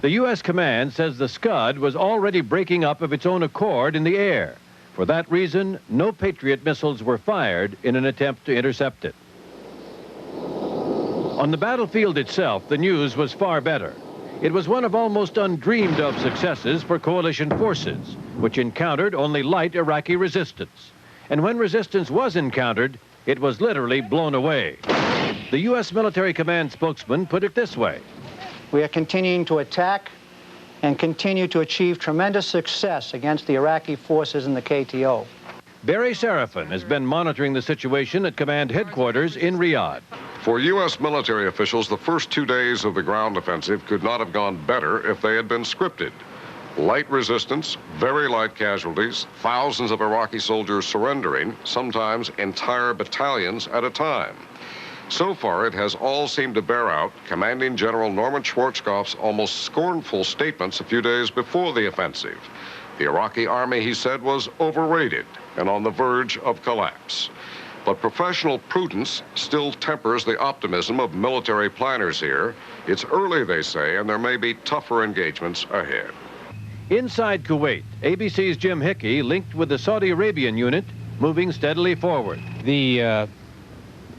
The U.S. command says the Scud was already breaking up of its own accord in the air. For that reason, no Patriot missiles were fired in an attempt to intercept it. On the battlefield itself, the news was far better. It was one of almost undreamed of successes for coalition forces, which encountered only light Iraqi resistance. And when resistance was encountered, it was literally blown away. The U.S. military command spokesman put it this way. We are continuing to attack and continue to achieve tremendous success against the Iraqi forces in the KTO. Barry Serafin has been monitoring the situation at command headquarters in Riyadh. For U.S. military officials, the first 2 days of the ground offensive could not have gone better if they had been scripted. Light resistance, very light casualties, thousands of Iraqi soldiers surrendering, sometimes entire battalions at a time. So far, it has all seemed to bear out Commanding General Norman Schwarzkopf's almost scornful statements a few days before the offensive. The Iraqi army, he said, was overrated and on the verge of collapse. But professional prudence still tempers the optimism of military planners here. It's early, they say, and there may be tougher engagements ahead. Inside Kuwait, ABC's Jim Hickey linked with the Saudi Arabian unit, moving steadily forward. The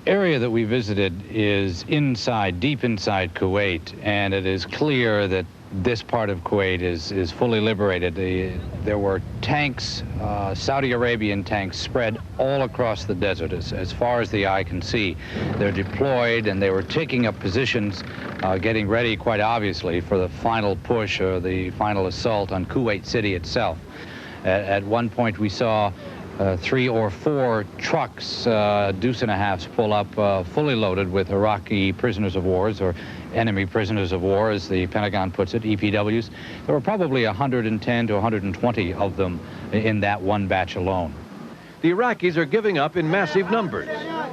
area that we visited is inside, deep inside Kuwait, and it is clear that this part of Kuwait is fully liberated. There were tanks, Saudi Arabian tanks, spread all across the desert as far as the eye can see. They're deployed, and they were taking up positions, getting ready, quite obviously, for the final push or the final assault on Kuwait City itself. At one point, we saw 3 or 4 trucks, deuce and a halves, pull up fully loaded with Iraqi prisoners of war, or enemy prisoners of war, as the Pentagon puts it, EPWs. There were probably 110 to 120 of them in that one batch alone. The Iraqis are giving up in massive numbers.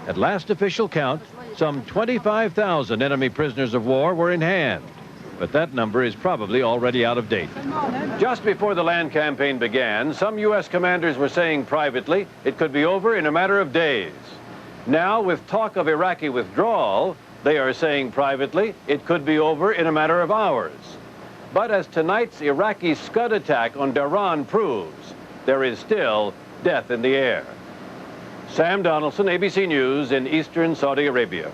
At last official count, some 25,000 enemy prisoners of war were in hand. But that number is probably already out of date. Just before the land campaign began, some U.S. commanders were saying privately it could be over in a matter of days. Now, with talk of Iraqi withdrawal, they are saying privately it could be over in a matter of hours. But as tonight's Iraqi Scud attack on Dhahran proves, there is still death in the air. Sam Donaldson, ABC News in eastern Saudi Arabia.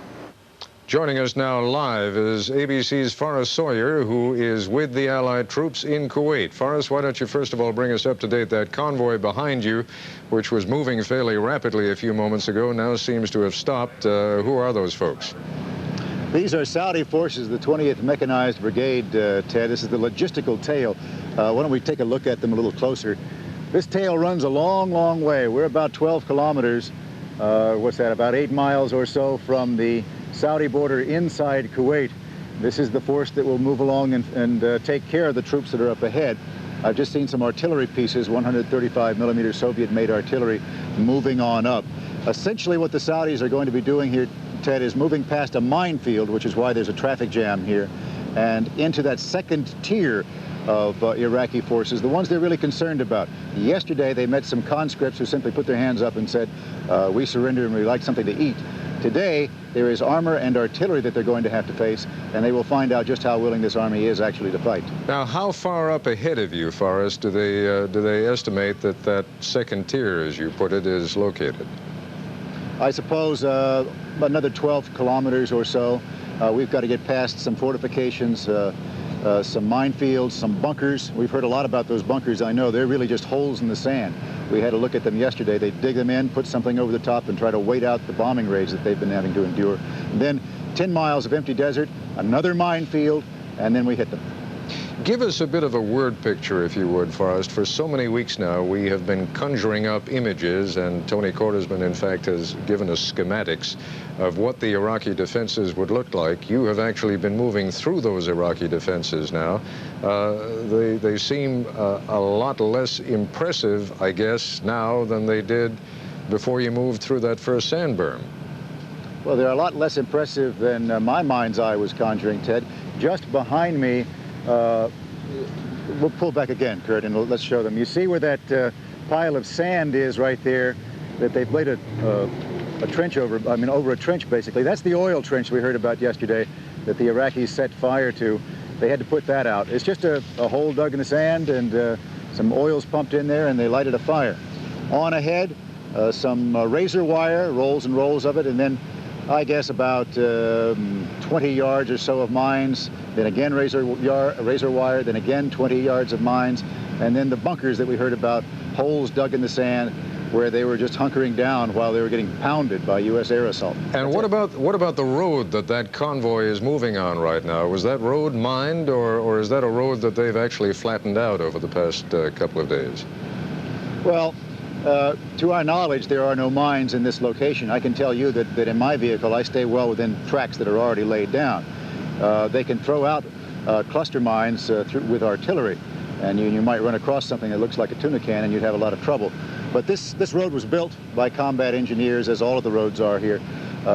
Joining us now live is ABC's Forrest Sawyer, who is with the Allied troops in Kuwait. Forrest, why don't you first of all bring us up to date? That convoy behind you, which was moving fairly rapidly a few moments ago, now seems to have stopped. Who are those folks? These are Saudi forces, the 20th Mechanized Brigade, Ted. This is the logistical tail. Why don't we take a look at them a little closer? This tail runs a long, long way. We're about 12 kilometers, what's that, about 8 miles or so from the Saudi border inside Kuwait. This is the force that will move along and take care of the troops that are up ahead. I've just seen some artillery pieces, 135 millimeter Soviet-made artillery, moving on up. Essentially what the Saudis are going to be doing here, Ted, is moving past a minefield, which is why there's a traffic jam here, and into that second tier of Iraqi forces, the ones they're really concerned about. Yesterday they met some conscripts who simply put their hands up and said, we surrender and we'd like something to eat. Today, there is armor and artillery that they're going to have to face, and they will find out just how willing this army is actually to fight. Now, how far up ahead of you, Forrest, do they estimate that that second tier, as you put it, is located? I suppose another 12 kilometers or so. We've got to get past some fortifications, some minefields, some bunkers. We've heard a lot about those bunkers. I know they're really just holes in the sand. We had a look at them yesterday. They dig them in, put something over the top, and try to wait out the bombing raids that they've been having to endure. And then 10 miles of empty desert, another minefield, and then we hit them. Give us a bit of a word picture, if you would, Forrest. For so many weeks now, we have been conjuring up images, and Tony Kordersman, in fact, has given us schematics of what the Iraqi defenses would look like. You have actually been moving through those Iraqi defenses now. They seem a lot less impressive, I guess, now than they did before you moved through that first sand berm. Well, they're a lot less impressive than my mind's eye was conjuring, Ted. Just behind me, we'll pull back again, Kurt, and let's show them. You see where that pile of sand is right there that they've laid a trench over, over a trench, basically. That's the oil trench we heard about yesterday that the Iraqis set fire to. They had to put that out. It's just a hole dug in the sand and some oil's pumped in there, and they lighted a fire. On ahead, some razor wire, rolls and rolls of it, and then I guess about 20 yards or so of mines, then again razor wire, then again 20 yards of mines, and then the bunkers that we heard about, holes dug in the sand where they were just hunkering down while they were getting pounded by U.S. air assault. And what about the road that convoy is moving on right now? Was that road mined, or is that a road that they've actually flattened out over the past couple of days? Well, to our knowledge, there are no mines in this location. I can tell you that in my vehicle, I stay well within tracks that are already laid down. They can throw out cluster mines with artillery, and you might run across something that looks like a tuna can, and you'd have a lot of trouble. But this road was built by combat engineers, as all of the roads are here.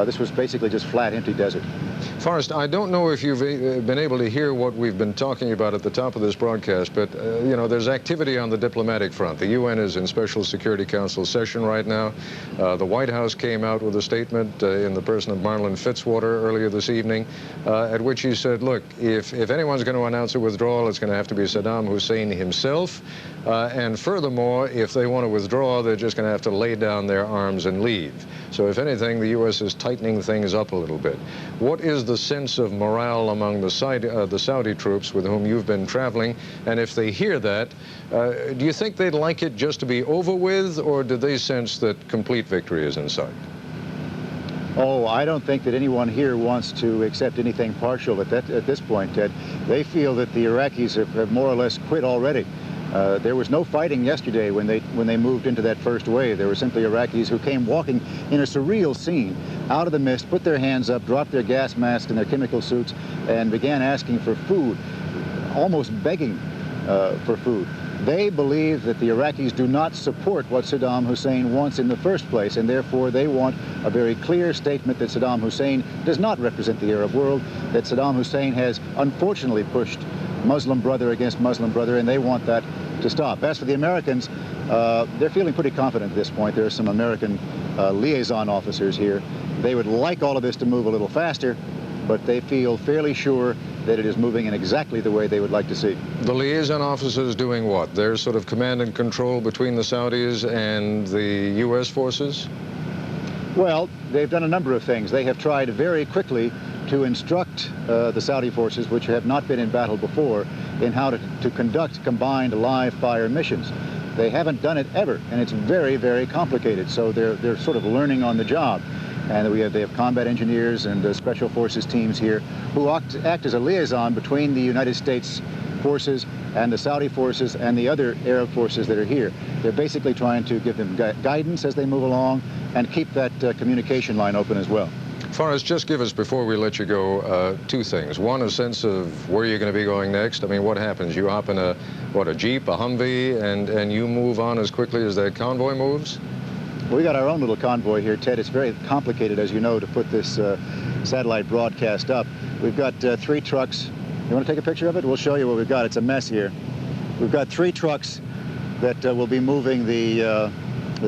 This was basically just flat, empty desert. Forrest, I don't know if you've been able to hear what we've been talking about at the top of this broadcast, but, you know, there's activity on the diplomatic front. The UN is in Special Security Council session right now. The White House came out with a statement in the person of Marlin Fitzwater earlier this evening, at which he said, look, if anyone's going to announce a withdrawal, it's going to have to be Saddam Hussein himself. And furthermore, if they want to withdraw, they're just going to have to lay down their arms and leave. So if anything, the U.S. is tightening things up a little bit. What is the sense of morale among the Saudi troops with whom you've been traveling? And if they hear that, do you think they'd like it just to be over with, or do they sense that complete victory is in sight? Oh, I don't think that anyone here wants to accept anything partial at this point, Ted. They feel that the Iraqis have more or less quit already. There was no fighting yesterday when they moved into that first wave. There were simply Iraqis who came walking in a surreal scene out of the mist, put their hands up, dropped their gas masks and their chemical suits, and began asking for food, almost begging for food. They believe that the Iraqis do not support what Saddam Hussein wants in the first place, and therefore they want a very clear statement that Saddam Hussein does not represent the Arab world, that Saddam Hussein has unfortunately pushed Muslim brother against Muslim brother, and they want that to stop. As for the Americans, they're feeling pretty confident at this point. There are some American liaison officers here. They would like all of this to move a little faster, but they feel fairly sure that it is moving in exactly the way they would like to see. The liaison officers doing what? They're sort of command and control between the Saudis and the U.S. forces? Well, they've done a number of things. They have tried very quickly to instruct the Saudi forces, which have not been in battle before, in how to conduct combined live-fire missions. They haven't done it ever, and it's very, very complicated, so they're sort of learning on the job. And they have combat engineers and special forces teams here who act as a liaison between the United States forces and the Saudi forces and the other Arab forces that are here. They're basically trying to give them guidance as they move along and keep that communication line open as well. Forrest, just give us, before we let you go, two things. One, a sense of where you're going to be going next. I mean, what happens? You hop in a Jeep, a Humvee, and you move on as quickly as that convoy moves? We got our own little convoy here, Ted. It's very complicated, as you know, to put this satellite broadcast up. We've got 3 trucks. You want to take a picture of it? We'll show you what we've got. It's a mess here. We've got 3 trucks that will be moving the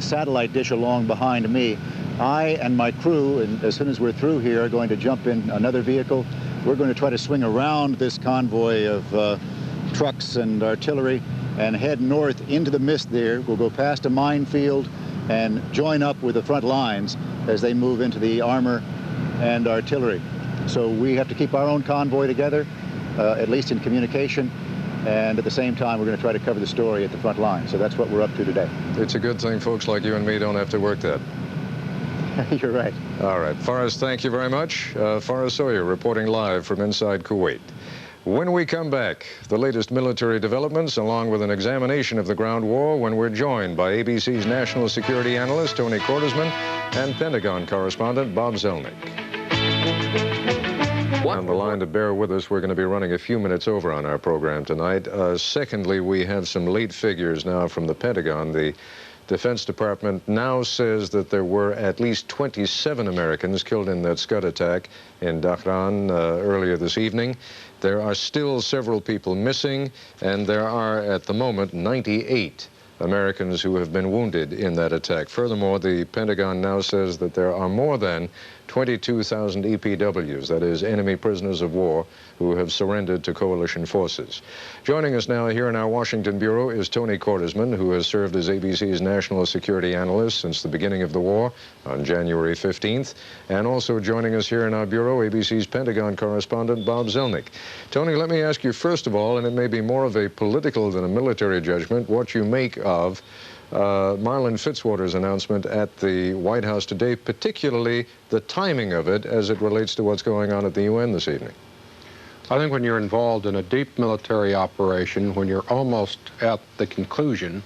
satellite dish along behind me. I and my crew, and as soon as we're through here, are going to jump in another vehicle. We're going to try to swing around this convoy of trucks and artillery and head north into the mist there. We'll go past a minefield and join up with the front lines as they move into the armor and artillery. So we have to keep our own convoy together, at least in communication, and at the same time we're going to try to cover the story at the front line. So that's what we're up to today. It's a good thing folks like you and me don't have to work that. You're right. All right. Forrest, thank you very much. Forrest Sawyer reporting live from inside Kuwait. When we come back, the latest military developments, along with an examination of the ground war, when we're joined by ABC's national security analyst, Tony Cordesman, and Pentagon correspondent, Bob Zelnick. On the line to bear with us, we're going to be running a few minutes over on our program tonight. Secondly, we have some late figures now from the Pentagon. The Defense Department now says that there were at least 27 Americans killed in that Scud attack in Dhahran earlier this evening. There are still several people missing, and there are, at the moment, 98 Americans who have been wounded in that attack. Furthermore, the Pentagon now says that there are more than 22,000 EPWs, that is, enemy prisoners of war, who have surrendered to coalition forces. Joining us now here in our Washington bureau is Tony Cordesman, who has served as ABC's national security analyst since the beginning of the war on January 15th. And also joining us here in our bureau, ABC's Pentagon correspondent, Bob Zelnick. Tony, let me ask you first of all, and it may be more of a political than a military judgment, what you make of Marlin Fitzwater's announcement at the White House today, particularly the timing of it as it relates to what's going on at the UN this evening. I think when you're involved in a deep military operation, when you're almost at the conclusion,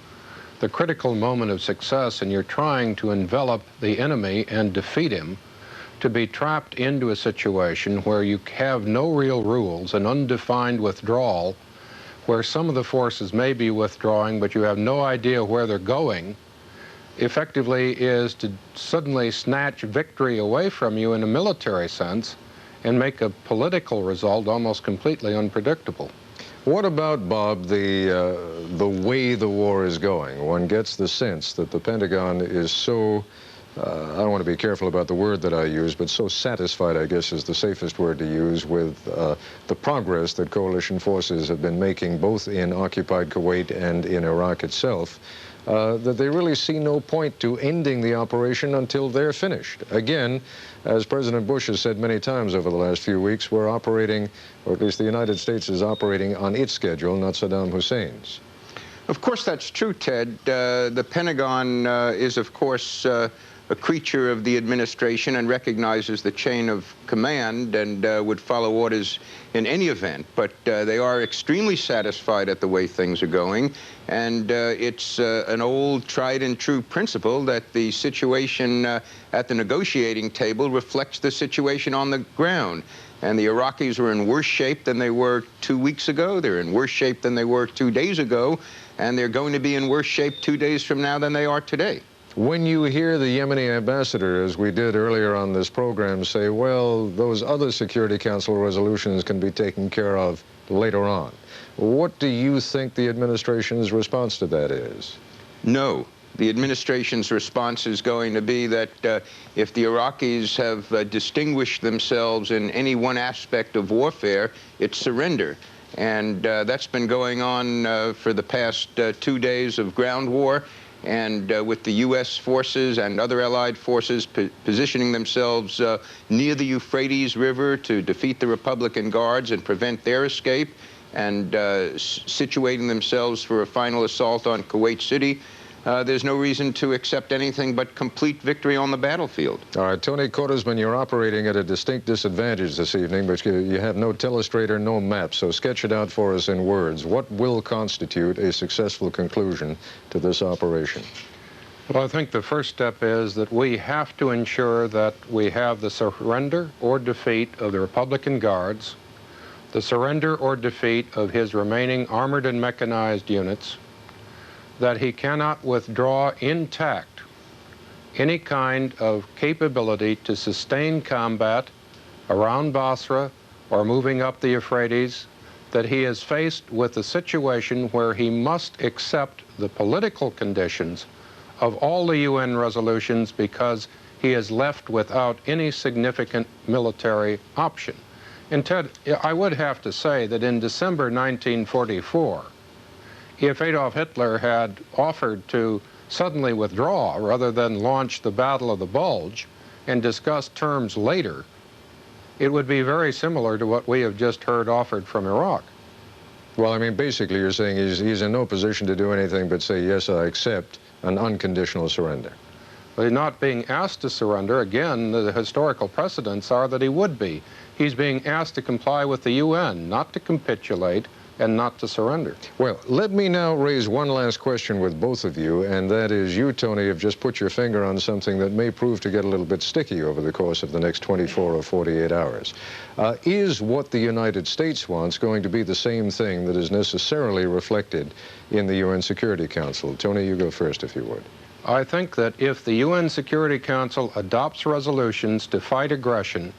the critical moment of success, and you're trying to envelop the enemy and defeat him, to be trapped into a situation where you have no real rules, an undefined withdrawal, where some of the forces may be withdrawing, but you have no idea where they're going, effectively is to suddenly snatch victory away from you in a military sense and make a political result almost completely unpredictable. What about, Bob, the way the war is going? One gets the sense that the Pentagon is so, I don't want to be careful about the word that I use, but so satisfied, I guess, is the safest word to use, with the progress that coalition forces have been making both in occupied Kuwait and in Iraq itself, that they really see no point to ending the operation until they're finished. Again, as President Bush has said many times over the last few weeks, we're operating, or at least the United States is operating on its schedule, not Saddam Hussein's. Of course, that's true, Ted. The Pentagon is, of course, a creature of the administration and recognizes the chain of command and would follow orders in any event. But they are extremely satisfied at the way things are going. And it's an old, tried and true principle that the situation at the negotiating table reflects the situation on the ground. And the Iraqis are in worse shape than they were 2 weeks ago. They're in worse shape than they were 2 days ago. And they're going to be in worse shape 2 days from now than they are today. When you hear the Yemeni ambassador, as we did earlier on this program, say, well, those other Security Council resolutions can be taken care of later on, what do you think the administration's response to that is? No. The administration's response is going to be that if the Iraqis have distinguished themselves in any one aspect of warfare, it's surrender. And that's been going on for the past 2 days of ground war. And with the U.S. forces and other allied forces positioning themselves near the Euphrates River to defeat the Republican Guards and prevent their escape, and situating themselves for a final assault on Kuwait City, there's no reason to accept anything but complete victory on the battlefield. All right, Tony Cortesman, you're operating at a distinct disadvantage this evening, but you have no telestrator, no map, so sketch it out for us in words. What will constitute a successful conclusion to this operation? Well, I think the first step is that we have to ensure that we have the surrender or defeat of the Republican Guards, the surrender or defeat of his remaining armored and mechanized units, that he cannot withdraw intact any kind of capability to sustain combat around Basra or moving up the Euphrates, that he is faced with a situation where he must accept the political conditions of all the UN resolutions because he is left without any significant military option. And Ted, I would have to say that in December 1944, if Adolf Hitler had offered to suddenly withdraw rather than launch the Battle of the Bulge and discuss terms later, it would be very similar to what we have just heard offered from Iraq. Well, I mean, basically you're saying he's in no position to do anything but say, yes, I accept an unconditional surrender. Well, he's not being asked to surrender. Again, the historical precedents are that he would be. He's being asked to comply with the UN, not to capitulate and not to surrender. Well, let me now raise one last question with both of you, and that is you, Tony, have just put your finger on something that may prove to get a little bit sticky over the course of the next 24 or 48 hours. Is what the United States wants going to be the same thing that is necessarily reflected in the UN Security Council? Tony, you go first, if you would. I think that if the UN Security Council adopts resolutions to fight aggression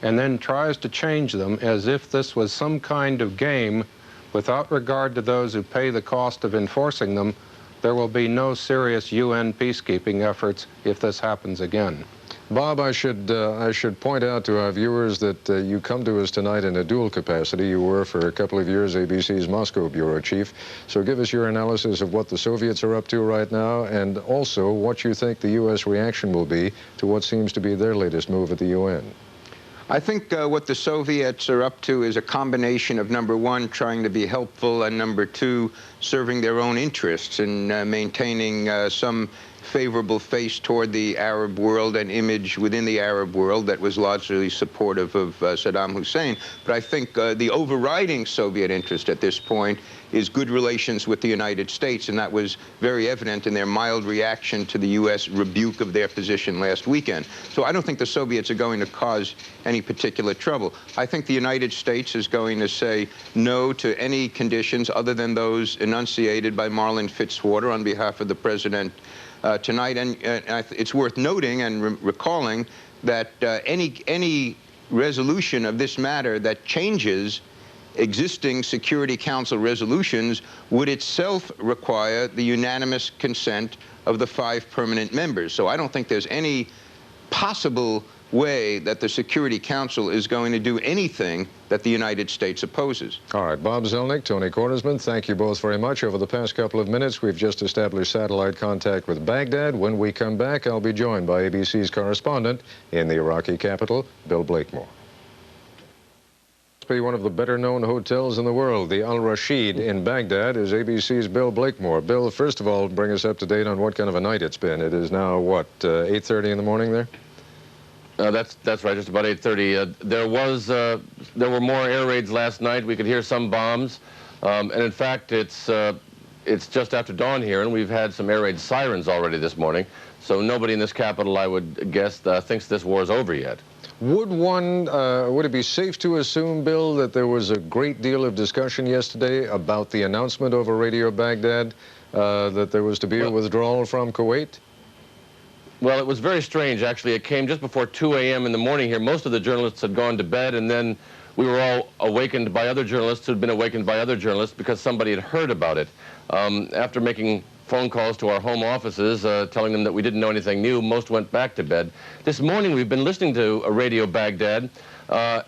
and then tries to change them as if this was some kind of game without regard to those who pay the cost of enforcing them, there will be no serious UN peacekeeping efforts if this happens again. Bob, I should point out to our viewers that you come to us tonight in a dual capacity. You were for a couple of years ABC's Moscow bureau chief. So give us your analysis of what the Soviets are up to right now, and also what you think the U.S. reaction will be to what seems to be their latest move at the UN. I think what the Soviets are up to is a combination of, number one, trying to be helpful, and number two, serving their own interests and maintaining some favorable face toward the Arab world and image within the Arab world that was largely supportive of Saddam Hussein. But I think the overriding Soviet interest at this point is good relations with the United States, and that was very evident in their mild reaction to the U.S. rebuke of their position last weekend. So I don't think the Soviets are going to cause any particular trouble. I think the United States is going to say no to any conditions other than those enunciated by Marlin Fitzwater on behalf of the President tonight. And it's worth noting and recalling that any resolution of this matter that changes existing Security Council resolutions would itself require the unanimous consent of the 5 permanent members. So I don't think there's any possible way that the Security Council is going to do anything that the United States opposes. All right, Bob Zelnick, Tony Cortesman, thank you both very much. Over the past couple of minutes, we've just established satellite contact with Baghdad. When we come back, I'll be joined by ABC's correspondent in the Iraqi capital, Bill Blakemore. Be one of the better-known hotels in the world. The Al Rashid in Baghdad is ABC's Bill Blakemore. Bill, first of all, bring us up to date on what kind of a night it's been. It is now, what, 8:30 in the morning there? That's right, just about 8:30. There were more air raids last night. We could hear some bombs. And in fact, it's just after dawn here, and we've had some air raid sirens already this morning. So nobody in this capital, I would guess, thinks this war is over yet. Would it be safe to assume, Bill, that there was a great deal of discussion yesterday about the announcement over Radio Baghdad that there was to be a withdrawal from Kuwait? Well, it was very strange, actually. It came just before 2 a.m. in the morning here. Most of the journalists had gone to bed, and then we were all awakened by other journalists who'd been awakened by other journalists because somebody had heard about it. After making phone calls to our home offices telling them that we didn't know anything new, most went back to bed. This morning we've been listening to Radio Baghdad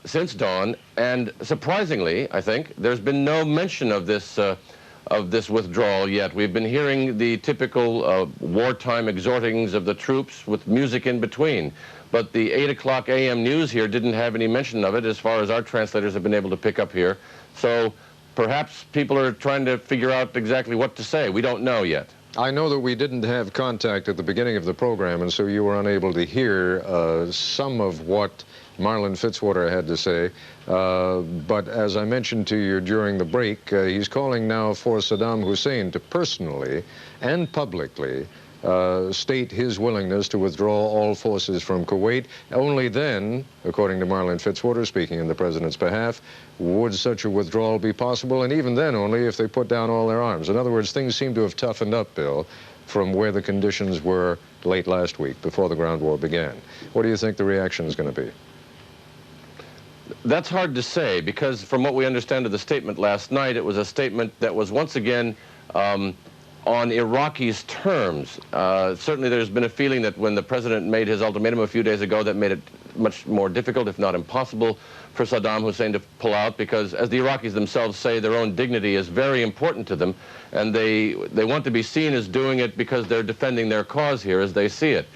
since dawn, and surprisingly, I think, there's been no mention of this withdrawal yet. We've been hearing the typical wartime exhortings of the troops with music in between. But the 8 o'clock a.m. news here didn't have any mention of it as far as our translators have been able to pick up here. So perhaps people are trying to figure out exactly what to say. We don't know yet. I know that we didn't have contact at the beginning of the program, and so you were unable to hear some of what Marlon Fitzwater had to say. But as I mentioned to you during the break, he's calling now for Saddam Hussein to personally and publicly state his willingness to withdraw all forces from Kuwait. Only then, according to Marlon Fitzwater, speaking in the president's behalf, would such a withdrawal be possible, and even then only if they put down all their arms. In other words, things seem to have toughened up, Bill, from where the conditions were late last week, before the ground war began. What do you think the reaction is going to be? That's hard to say, because from what we understand of the statement last night, it was a statement that was once again on Iraqis' terms. Certainly there's been a feeling that when the president made his ultimatum a few days ago, that made it much more difficult, if not impossible, for Saddam Hussein to pull out, because as the Iraqis themselves say, their own dignity is very important to them, and they want to be seen as doing it because they're defending their cause here as they see it.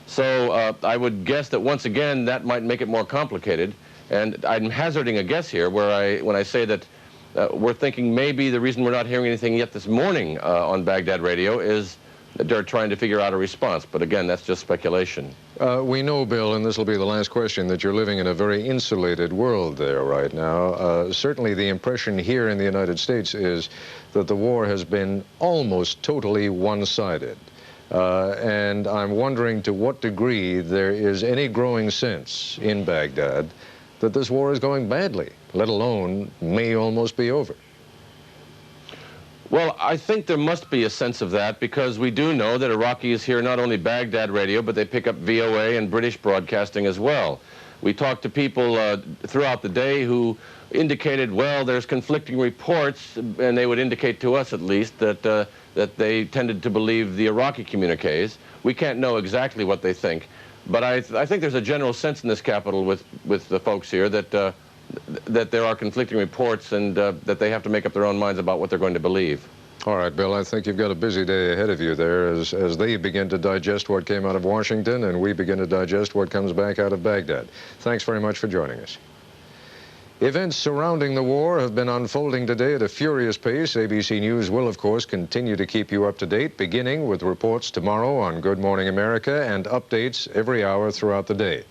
So I would guess that once again that might make it more complicated, and I'm hazarding a guess here when I say that we're thinking maybe the reason we're not hearing anything yet this morning on Baghdad radio is that they're trying to figure out a response. But again, that's just speculation. We know, Bill, and this will be the last question, that you're living in a very insulated world there right now. Certainly the impression here in the United States is that the war has been almost totally one-sided. And I'm wondering to what degree there is any growing sense in Baghdad that this war is going badly, let alone may almost be over. Well, I think there must be a sense of that, because we do know that Iraqis hear not only Baghdad radio, but they pick up VOA and British broadcasting as well. We talked to people throughout the day who indicated, well, there's conflicting reports, and they would indicate to us at least that they tended to believe the Iraqi communiques. We can't know exactly what they think. But I think there's a general sense in this capital with the folks here that there are conflicting reports, and that they have to make up their own minds about what they're going to believe. All right, Bill, I think you've got a busy day ahead of you there as they begin to digest what came out of Washington and we begin to digest what comes back out of Baghdad. Thanks very much for joining us. Events surrounding the war have been unfolding today at a furious pace. ABC News will, of course, continue to keep you up to date, beginning with reports tomorrow on Good Morning America and updates every hour throughout the day.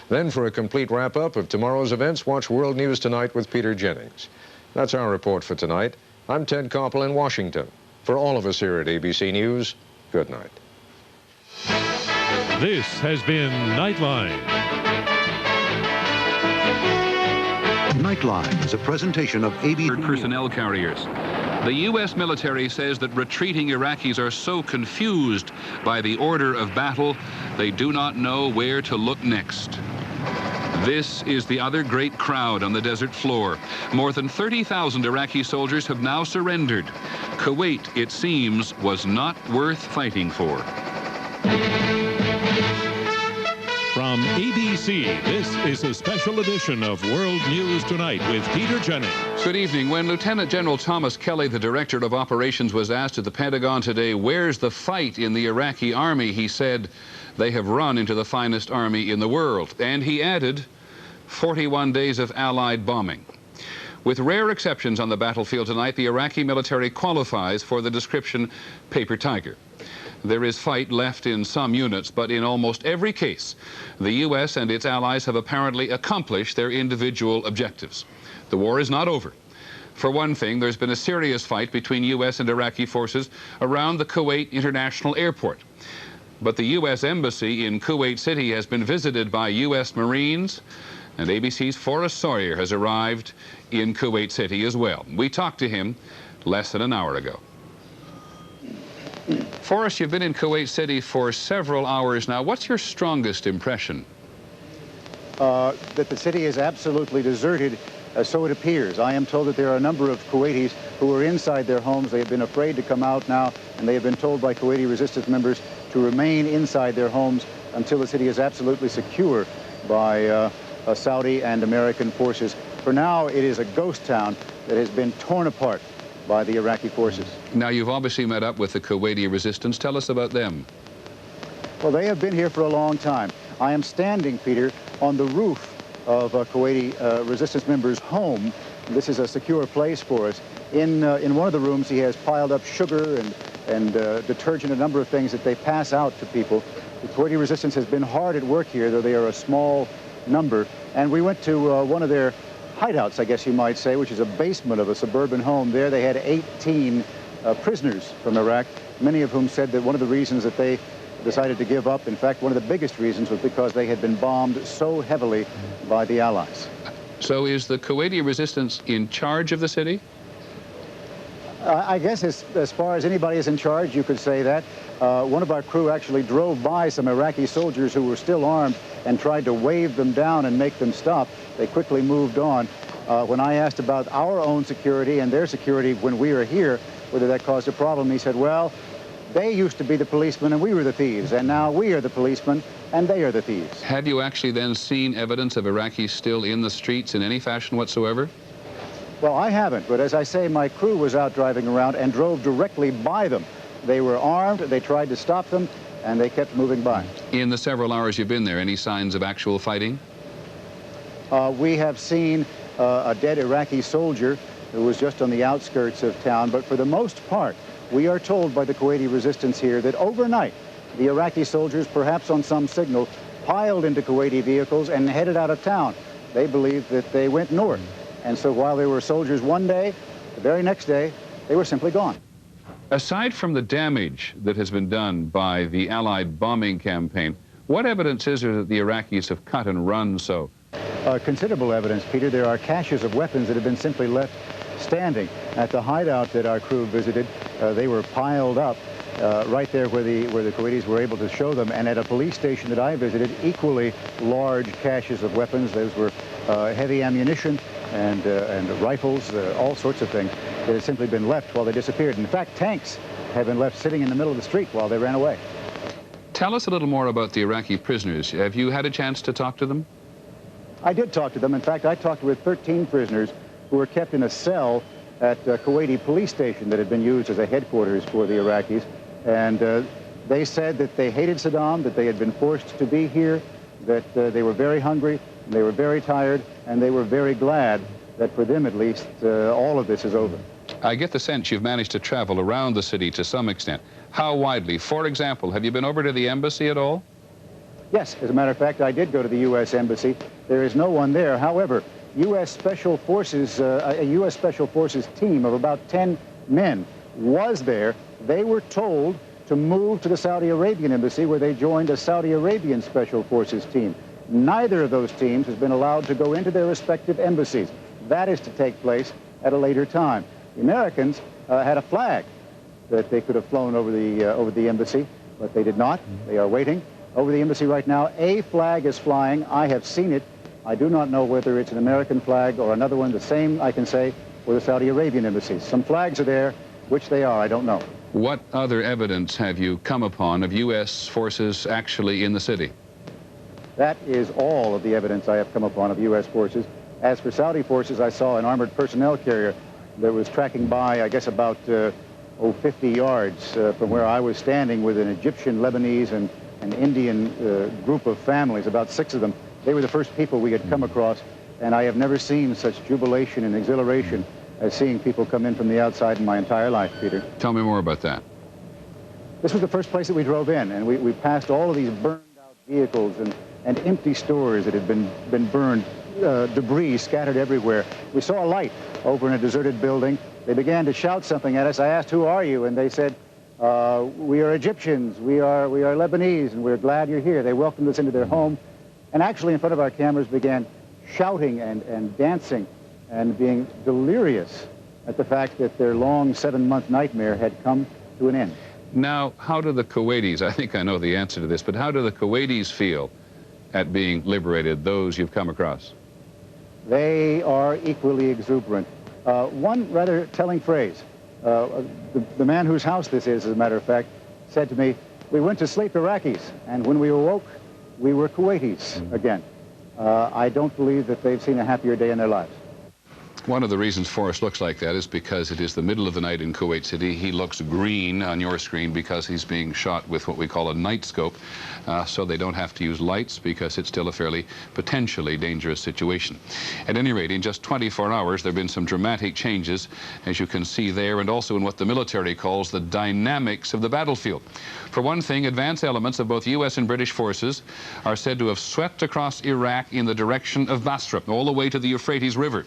Then, for a complete wrap-up of tomorrow's events, watch World News Tonight with Peter Jennings. That's our report for tonight. I'm Ted Koppel in Washington. For all of us here at ABC News, good night. This has been Nightline. Nightline is a presentation of ABC personnel carriers. The U.S. military says that retreating Iraqis are so confused by the order of battle, they do not know where to look next. This is the other great crowd on the desert floor. More than 30,000 Iraqi soldiers have now surrendered. Kuwait, it seems, was not worth fighting for. From ABC, this is a special edition of World News Tonight with Peter Jennings. Good evening. When Lieutenant General Thomas Kelly, the Director of Operations, was asked at the Pentagon today, where's the fight in the Iraqi army, he said, they have run into the finest army in the world. And he added, 41 days of Allied bombing. With rare exceptions on the battlefield tonight, the Iraqi military qualifies for the description paper tiger. There is fight left in some units, but in almost every case, the U.S. and its allies have apparently accomplished their individual objectives. The war is not over. For one thing, there's been a serious fight between U.S. and Iraqi forces around the Kuwait International Airport. But the U.S. Embassy in Kuwait City has been visited by U.S. Marines, and ABC's Forrest Sawyer has arrived in Kuwait City as well. We talked to him less than an hour ago. Forrest, you've been in Kuwait City for several hours now. What's your strongest impression? That the city is absolutely deserted, so it appears. I am told that there are a number of Kuwaitis who are inside their homes. They have been afraid to come out now, and they have been told by Kuwaiti resistance members to remain inside their homes until the city is absolutely secure by Saudi and American forces. For now, it is a ghost town that has been torn apart by the Iraqi forces. Now, you've obviously met up with the Kuwaiti resistance. Tell us about them. Well, they have been here for a long time. I am standing, Peter, on the roof of a Kuwaiti resistance member's home. This is a secure place for us. In one of the rooms, he has piled up sugar and detergent, a number of things that they pass out to people. The Kuwaiti resistance has been hard at work here, though they are a small number. And we went to one of their hideouts, I guess you might say, which is a basement of a suburban home. There they had 18 prisoners from Iraq, many of whom said that one of the reasons that they decided to give up, in fact, one of the biggest reasons, was because they had been bombed so heavily by the Allies. So is the Kuwaiti resistance in charge of the city? I guess as far as anybody is in charge, you could say that. One of our crew actually drove by some Iraqi soldiers who were still armed and tried to wave them down and make them stop. They quickly moved on. When I asked about our own security and their security when we were here, whether that caused a problem, he said, well, they used to be the policemen and we were the thieves, and now we are the policemen and they are the thieves. Have you actually then seen evidence of Iraqis still in the streets in any fashion whatsoever? Well, I haven't, but as I say, my crew was out driving around and drove directly by them. They were armed, they tried to stop them, and they kept moving by. In the several hours you've been there, any signs of actual fighting? We have seen a dead Iraqi soldier who was just on the outskirts of town, but for the most part, we are told by the Kuwaiti resistance here that overnight, the Iraqi soldiers, perhaps on some signal, piled into Kuwaiti vehicles and headed out of town. They believe that they went north. And so while there were soldiers one day, the very next day, they were simply gone. Aside from the damage that has been done by the Allied bombing campaign, what evidence is there that the Iraqis have cut and run so? Considerable evidence, Peter. There are caches of weapons that have been simply left standing. At the hideout that our crew visited, they were piled up right there where the Kuwaitis were able to show them. And at a police station that I visited, equally large caches of weapons. Those were heavy ammunition and rifles, all sorts of things that had simply been left while they disappeared. In fact, tanks have been left sitting in the middle of the street while they ran away. Tell us a little more about the Iraqi prisoners. Have you had a chance to talk to them? I did talk to them. In fact, I talked with 13 prisoners who were kept in a cell at a Kuwaiti police station that had been used as a headquarters for the Iraqis. And they said that they hated Saddam, that they had been forced to be here, that they were very hungry, they were very tired, and they were very glad that for them at least, all of this is over. I get the sense you've managed to travel around the city to some extent. How widely? For example, have you been over to the embassy at all? Yes, as a matter of fact, I did go to the U.S. Embassy. There is no one there. However, U.S. Special Forces, a U.S. Special Forces team of about 10 men was there. They were told to move to the Saudi Arabian embassy, where they joined a Saudi Arabian Special Forces team. Neither of those teams has been allowed to go into their respective embassies. That is to take place at a later time. The Americans had a flag that they could have flown over the embassy, but they did not. They are waiting. Over the embassy right now, a flag is flying. I have seen it. I do not know whether it's an American flag or another one. The same, I can say, for the Saudi Arabian embassies. Some flags are there. Which they are, I don't know. What other evidence have you come upon of U.S. forces actually in the city? That is all of the evidence I have come upon of U.S. forces. As for Saudi forces, I saw an armored personnel carrier that was tracking by, I guess, about 50 yards from where I was standing with an Egyptian, Lebanese, and an Indian group of families, about 6 of them. They were the first people we had come across and I have never seen such jubilation and exhilaration as seeing people come in from the outside in my entire life, Peter. Tell me more about that. This was the first place that we drove in, and we passed all of these burned-out vehicles and empty stores that had been burned, debris scattered everywhere. We saw a light over in a deserted building. They began to shout something at us. I asked, "Who are you?" And they said, "We are Egyptians, we are Lebanese, and we're glad you're here." They welcomed us into their home, and actually in front of our cameras began shouting and dancing and being delirious at the fact that their long 7-month nightmare had come to an end. Now, how do the Kuwaitis, I think I know the answer to this, but how do the Kuwaitis feel at being liberated, those you've come across? They are equally exuberant. One rather telling phrase, the man whose house this is, as a matter of fact, said to me, "We went to sleep Iraqis, and when we awoke, we were Kuwaitis again." I don't believe that they've seen a happier day in their lives. One of the reasons Forrest looks like that is because it is the middle of the night in Kuwait City. He looks green on your screen because he's being shot with what we call a night scope, so they don't have to use lights because it's still a fairly potentially dangerous situation. At any rate, in just 24 hours, there have been some dramatic changes, as you can see there, and also in what the military calls the dynamics of the battlefield. For one thing, advance elements of both U.S. and British forces are said to have swept across Iraq in the direction of Basra, all the way to the Euphrates River.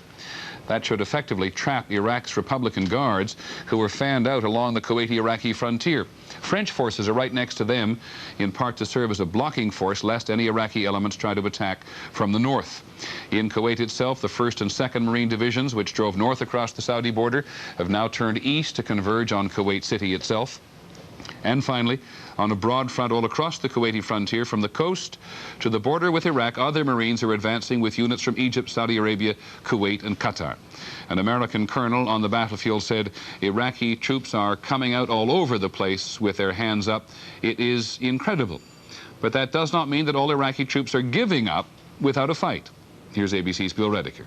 That should effectively trap Iraq's Republican Guards, who were fanned out along the Kuwaiti-Iraqi frontier. French forces are right next to them, in part to serve as a blocking force lest any Iraqi elements try to attack from the north. In Kuwait itself, the 1st and 2nd Marine Divisions, which drove north across the Saudi border, have now turned east to converge on Kuwait City itself. And finally, on a broad front all across the Kuwaiti frontier, from the coast to the border with Iraq, other Marines are advancing with units from Egypt, Saudi Arabia, Kuwait, and Qatar. An American colonel on the battlefield said, "Iraqi troops are coming out all over the place with their hands up. It is incredible." But that does not mean that all Iraqi troops are giving up without a fight. Here's ABC's Bill Rediker.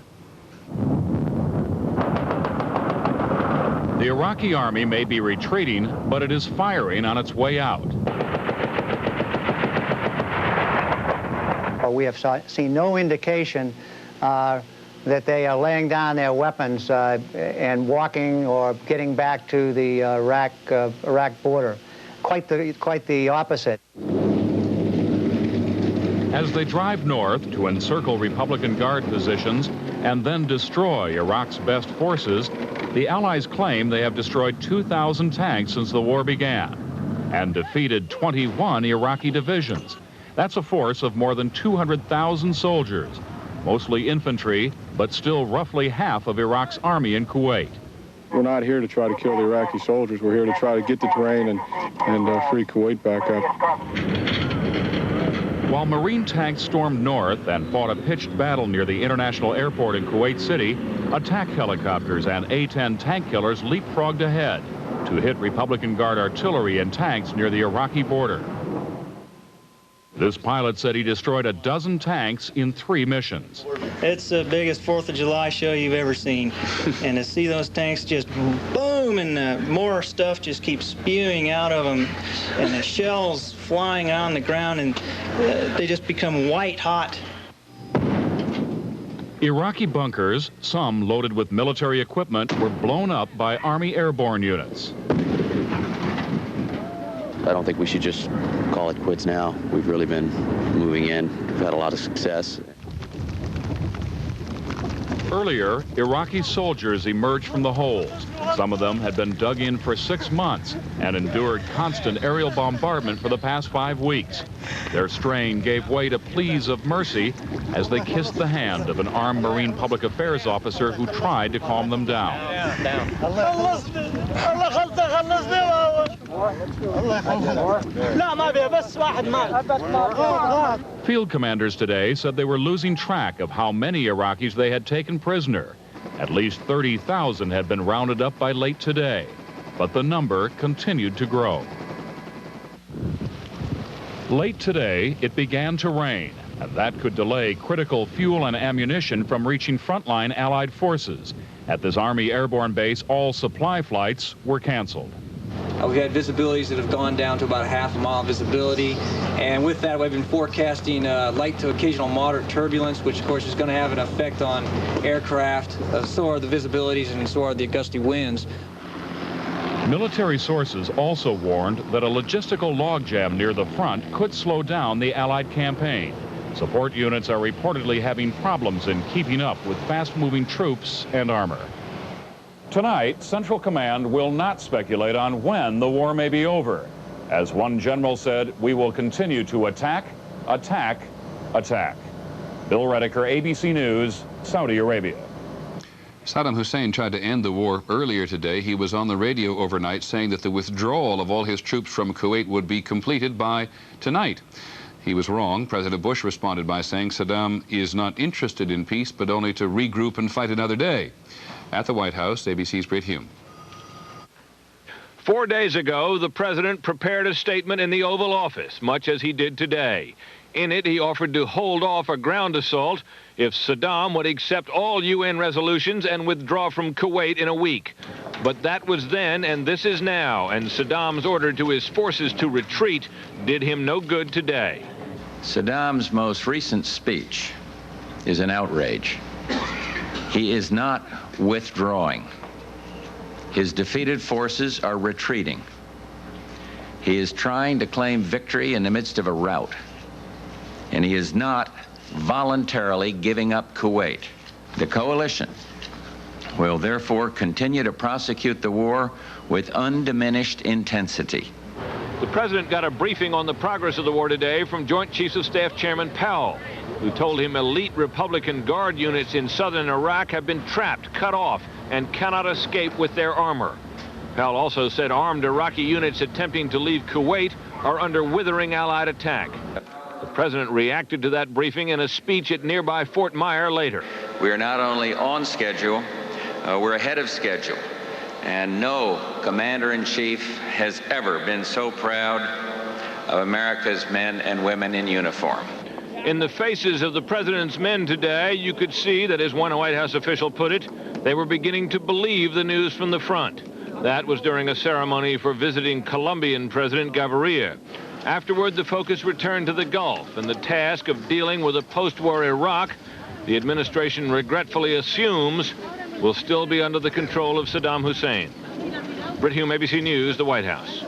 The Iraqi army may be retreating, but it is firing on its way out. We have seen no indication that they are laying down their weapons and walking or getting back to the Iraq border. Quite the opposite. As they drive north to encircle Republican Guard positions and then destroy Iraq's best forces, the Allies claim they have destroyed 2,000 tanks since the war began and defeated 21 Iraqi divisions. That's a force of more than 200,000 soldiers, mostly infantry, but still roughly half of Iraq's army in Kuwait. We're not here to try to kill the Iraqi soldiers. We're here to try to get the terrain and free Kuwait back up. While Marine tanks stormed north and fought a pitched battle near the international airport in Kuwait City, attack helicopters and A-10 tank killers leapfrogged ahead to hit Republican Guard artillery and tanks near the Iraqi border. This pilot said he destroyed a dozen tanks in 3 missions. It's the biggest 4th of July show you've ever seen. And to see those tanks just boom, and more stuff just keeps spewing out of them, and the shells flying on the ground, and they just become white hot. Iraqi bunkers, some loaded with military equipment, were blown up by Army airborne units. I don't think we should just call it quits now. We've really been moving in. We've had a lot of success. Earlier, Iraqi soldiers emerged from the holes. Some of them had been dug in for 6 months and endured constant aerial bombardment for the past 5 weeks. Their strain gave way to pleas of mercy as they kissed the hand of an armed Marine public affairs officer who tried to calm them down. Field commanders today said they were losing track of how many Iraqis they had taken prisoner. At least 30,000 had been rounded up by late today, but the number continued to grow. Late today, it began to rain, and that could delay critical fuel and ammunition from reaching frontline Allied forces. At this Army airborne base, all supply flights were canceled. We've had visibilities that have gone down to about a half a mile visibility, and with that we've been forecasting light to occasional moderate turbulence, which of course is going to have an effect on aircraft. So are the visibilities and so are the gusty winds. Military sources also warned that a logistical logjam near the front could slow down the Allied campaign. Support units are reportedly having problems in keeping up with fast-moving troops and armor. Tonight, Central Command will not speculate on when the war may be over. As one general said, we will continue to attack, attack, attack. Bill Redeker, ABC News, Saudi Arabia. Saddam Hussein tried to end the war earlier today. He was on the radio overnight saying that the withdrawal of all his troops from Kuwait would be completed by tonight. He was wrong. President Bush responded by saying Saddam is not interested in peace, but only to regroup and fight another day. At the White House, ABC's Britt Hume. 4 days ago, the president prepared a statement in the Oval Office, much as he did today. In it, he offered to hold off a ground assault if Saddam would accept all UN resolutions and withdraw from Kuwait in a week. But that was then, and this is now, and Saddam's order to his forces to retreat did him no good today. Saddam's most recent speech is an outrage. He is not withdrawing. His defeated forces are retreating. He is trying to claim victory in the midst of a rout. And he is not voluntarily giving up Kuwait. The coalition will therefore continue to prosecute the war with undiminished intensity. The president got a briefing on the progress of the war today from Joint Chiefs of Staff Chairman Powell, who told him elite Republican Guard units in southern Iraq have been trapped, cut off, and cannot escape with their armor. Powell also said armed Iraqi units attempting to leave Kuwait are under withering Allied attack. The president reacted to that briefing in a speech at nearby Fort Myer later. We are not only on schedule, we're ahead of schedule. And no commander-in-chief has ever been so proud of America's men and women in uniform. In the faces of the president's men today, you could see that, as one White House official put it, they were beginning to believe the news from the front. That was during a ceremony for visiting Colombian President Gaviria. Afterward, the focus returned to the Gulf and the task of dealing with a post-war Iraq the administration regretfully assumes will still be under the control of Saddam Hussein. Britt Hume, ABC News, the White House.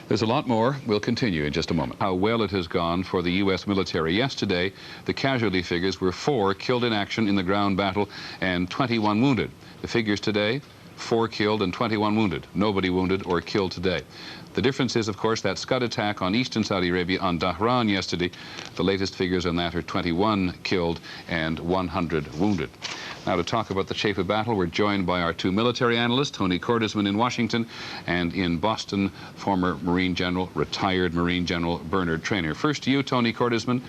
There's a lot more. We'll continue in just a moment. How well it has gone for the U.S. military. Yesterday, the casualty figures were 4 killed in action in the ground battle and 21 wounded. The figures today, 4 killed and 21 wounded. Nobody wounded or killed today. The difference is, of course, that Scud attack on eastern Saudi Arabia on Dhahran yesterday. The latest figures on that are 21 killed and 100 wounded. Now, to talk about the shape of battle, we're joined by our 2 military analysts, Tony Cordesman in Washington, and in Boston, former Marine General, retired Marine General Bernard Traynor. First to you, Tony Cordesman.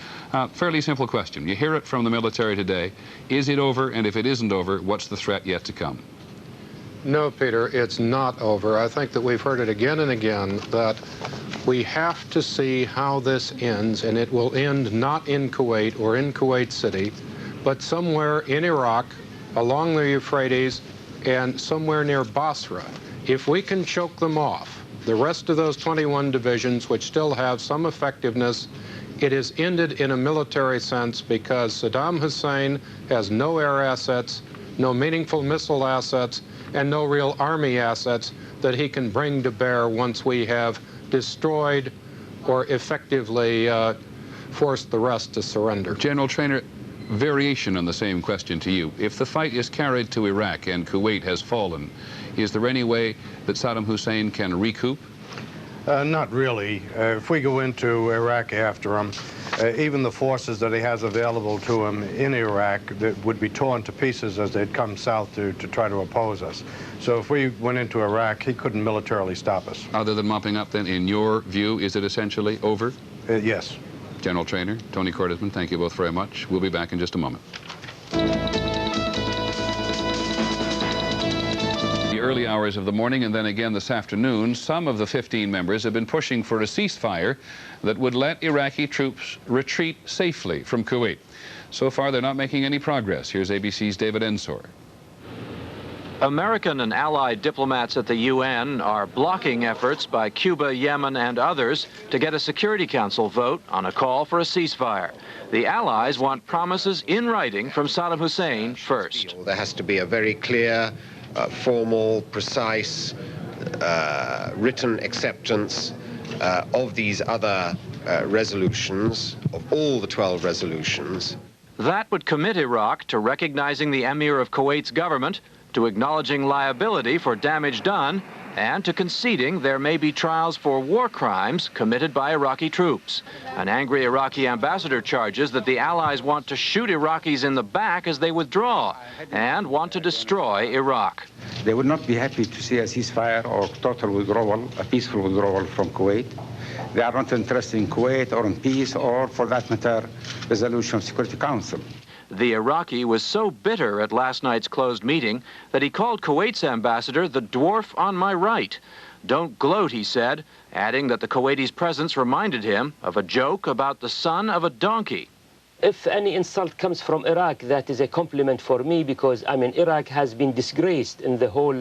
Fairly simple question. You hear it from the military today. Is it over? And if it isn't over, what's the threat yet to come? No, Peter, it's not over. I think that we've heard it again and again that we have to see how this ends, and it will end not in Kuwait or in Kuwait City, but somewhere in Iraq, along the Euphrates, and somewhere near Basra. If we can choke them off, the rest of those 21 divisions, which still have some effectiveness, it is ended in a military sense because Saddam Hussein has no air assets, no meaningful missile assets, and no real army assets that he can bring to bear once we have destroyed or effectively forced the rest to surrender. General Traynor, variation on the same question to you. If the fight is carried to Iraq and Kuwait has fallen, is there any way that Saddam Hussein can recoup? Not really. If we go into Iraq after him, even the forces that he has available to him in Iraq that would be torn to pieces as they'd come south to try to oppose us. So if we went into Iraq, he couldn't militarily stop us. Other than mopping up, then, in your view, is it essentially over? Yes. General Traynor, Tony Cordesman, thank you both very much. We'll be back in just a moment. The early hours of the morning and then again this afternoon, some of the 15 members have been pushing for a ceasefire that would let Iraqi troops retreat safely from Kuwait. So far, they're not making any progress. Here's ABC's David Ensor. American and allied diplomats at the UN are blocking efforts by Cuba, Yemen, and others to get a Security Council vote on a call for a ceasefire. The allies want promises in writing from Saddam Hussein first. There has to be a very clear, formal, precise, written acceptance of these other resolutions, of all the 12 resolutions. That would commit Iraq to recognizing the Emir of Kuwait's government, to acknowledging liability for damage done, and to conceding there may be trials for war crimes committed by Iraqi troops. An angry Iraqi ambassador charges that the allies want to shoot Iraqis in the back as they withdraw and want to destroy Iraq. They would not be happy to see a ceasefire or total withdrawal, a peaceful withdrawal from Kuwait. They are not interested in Kuwait or in peace or, for that matter, resolution of Security Council. The Iraqi was so bitter at last night's closed meeting that he called Kuwait's ambassador the dwarf on my right. Don't gloat, he said, adding that the Kuwaitis' presence reminded him of a joke about the son of a donkey. If any insult comes from Iraq, that is a compliment for me, because, I mean, Iraq has been disgraced in the whole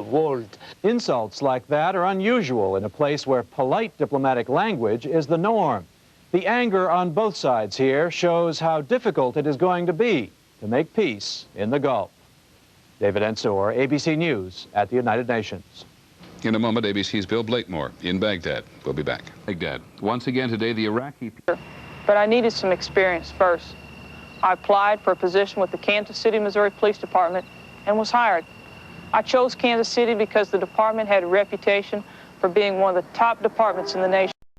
world. Insults like that are unusual in a place where polite diplomatic language is the norm. The anger on both sides here shows how difficult it is going to be to make peace in the Gulf. David Ensor, ABC News at the United Nations. In a moment, ABC's Bill Blakemore in Baghdad. We'll be back. Baghdad. Once again today, the Iraqi... But I needed some experience first. I applied for a position with the Kansas City, Missouri Police Department and was hired. I chose Kansas City because the department had a reputation for being one of the top departments in the nation.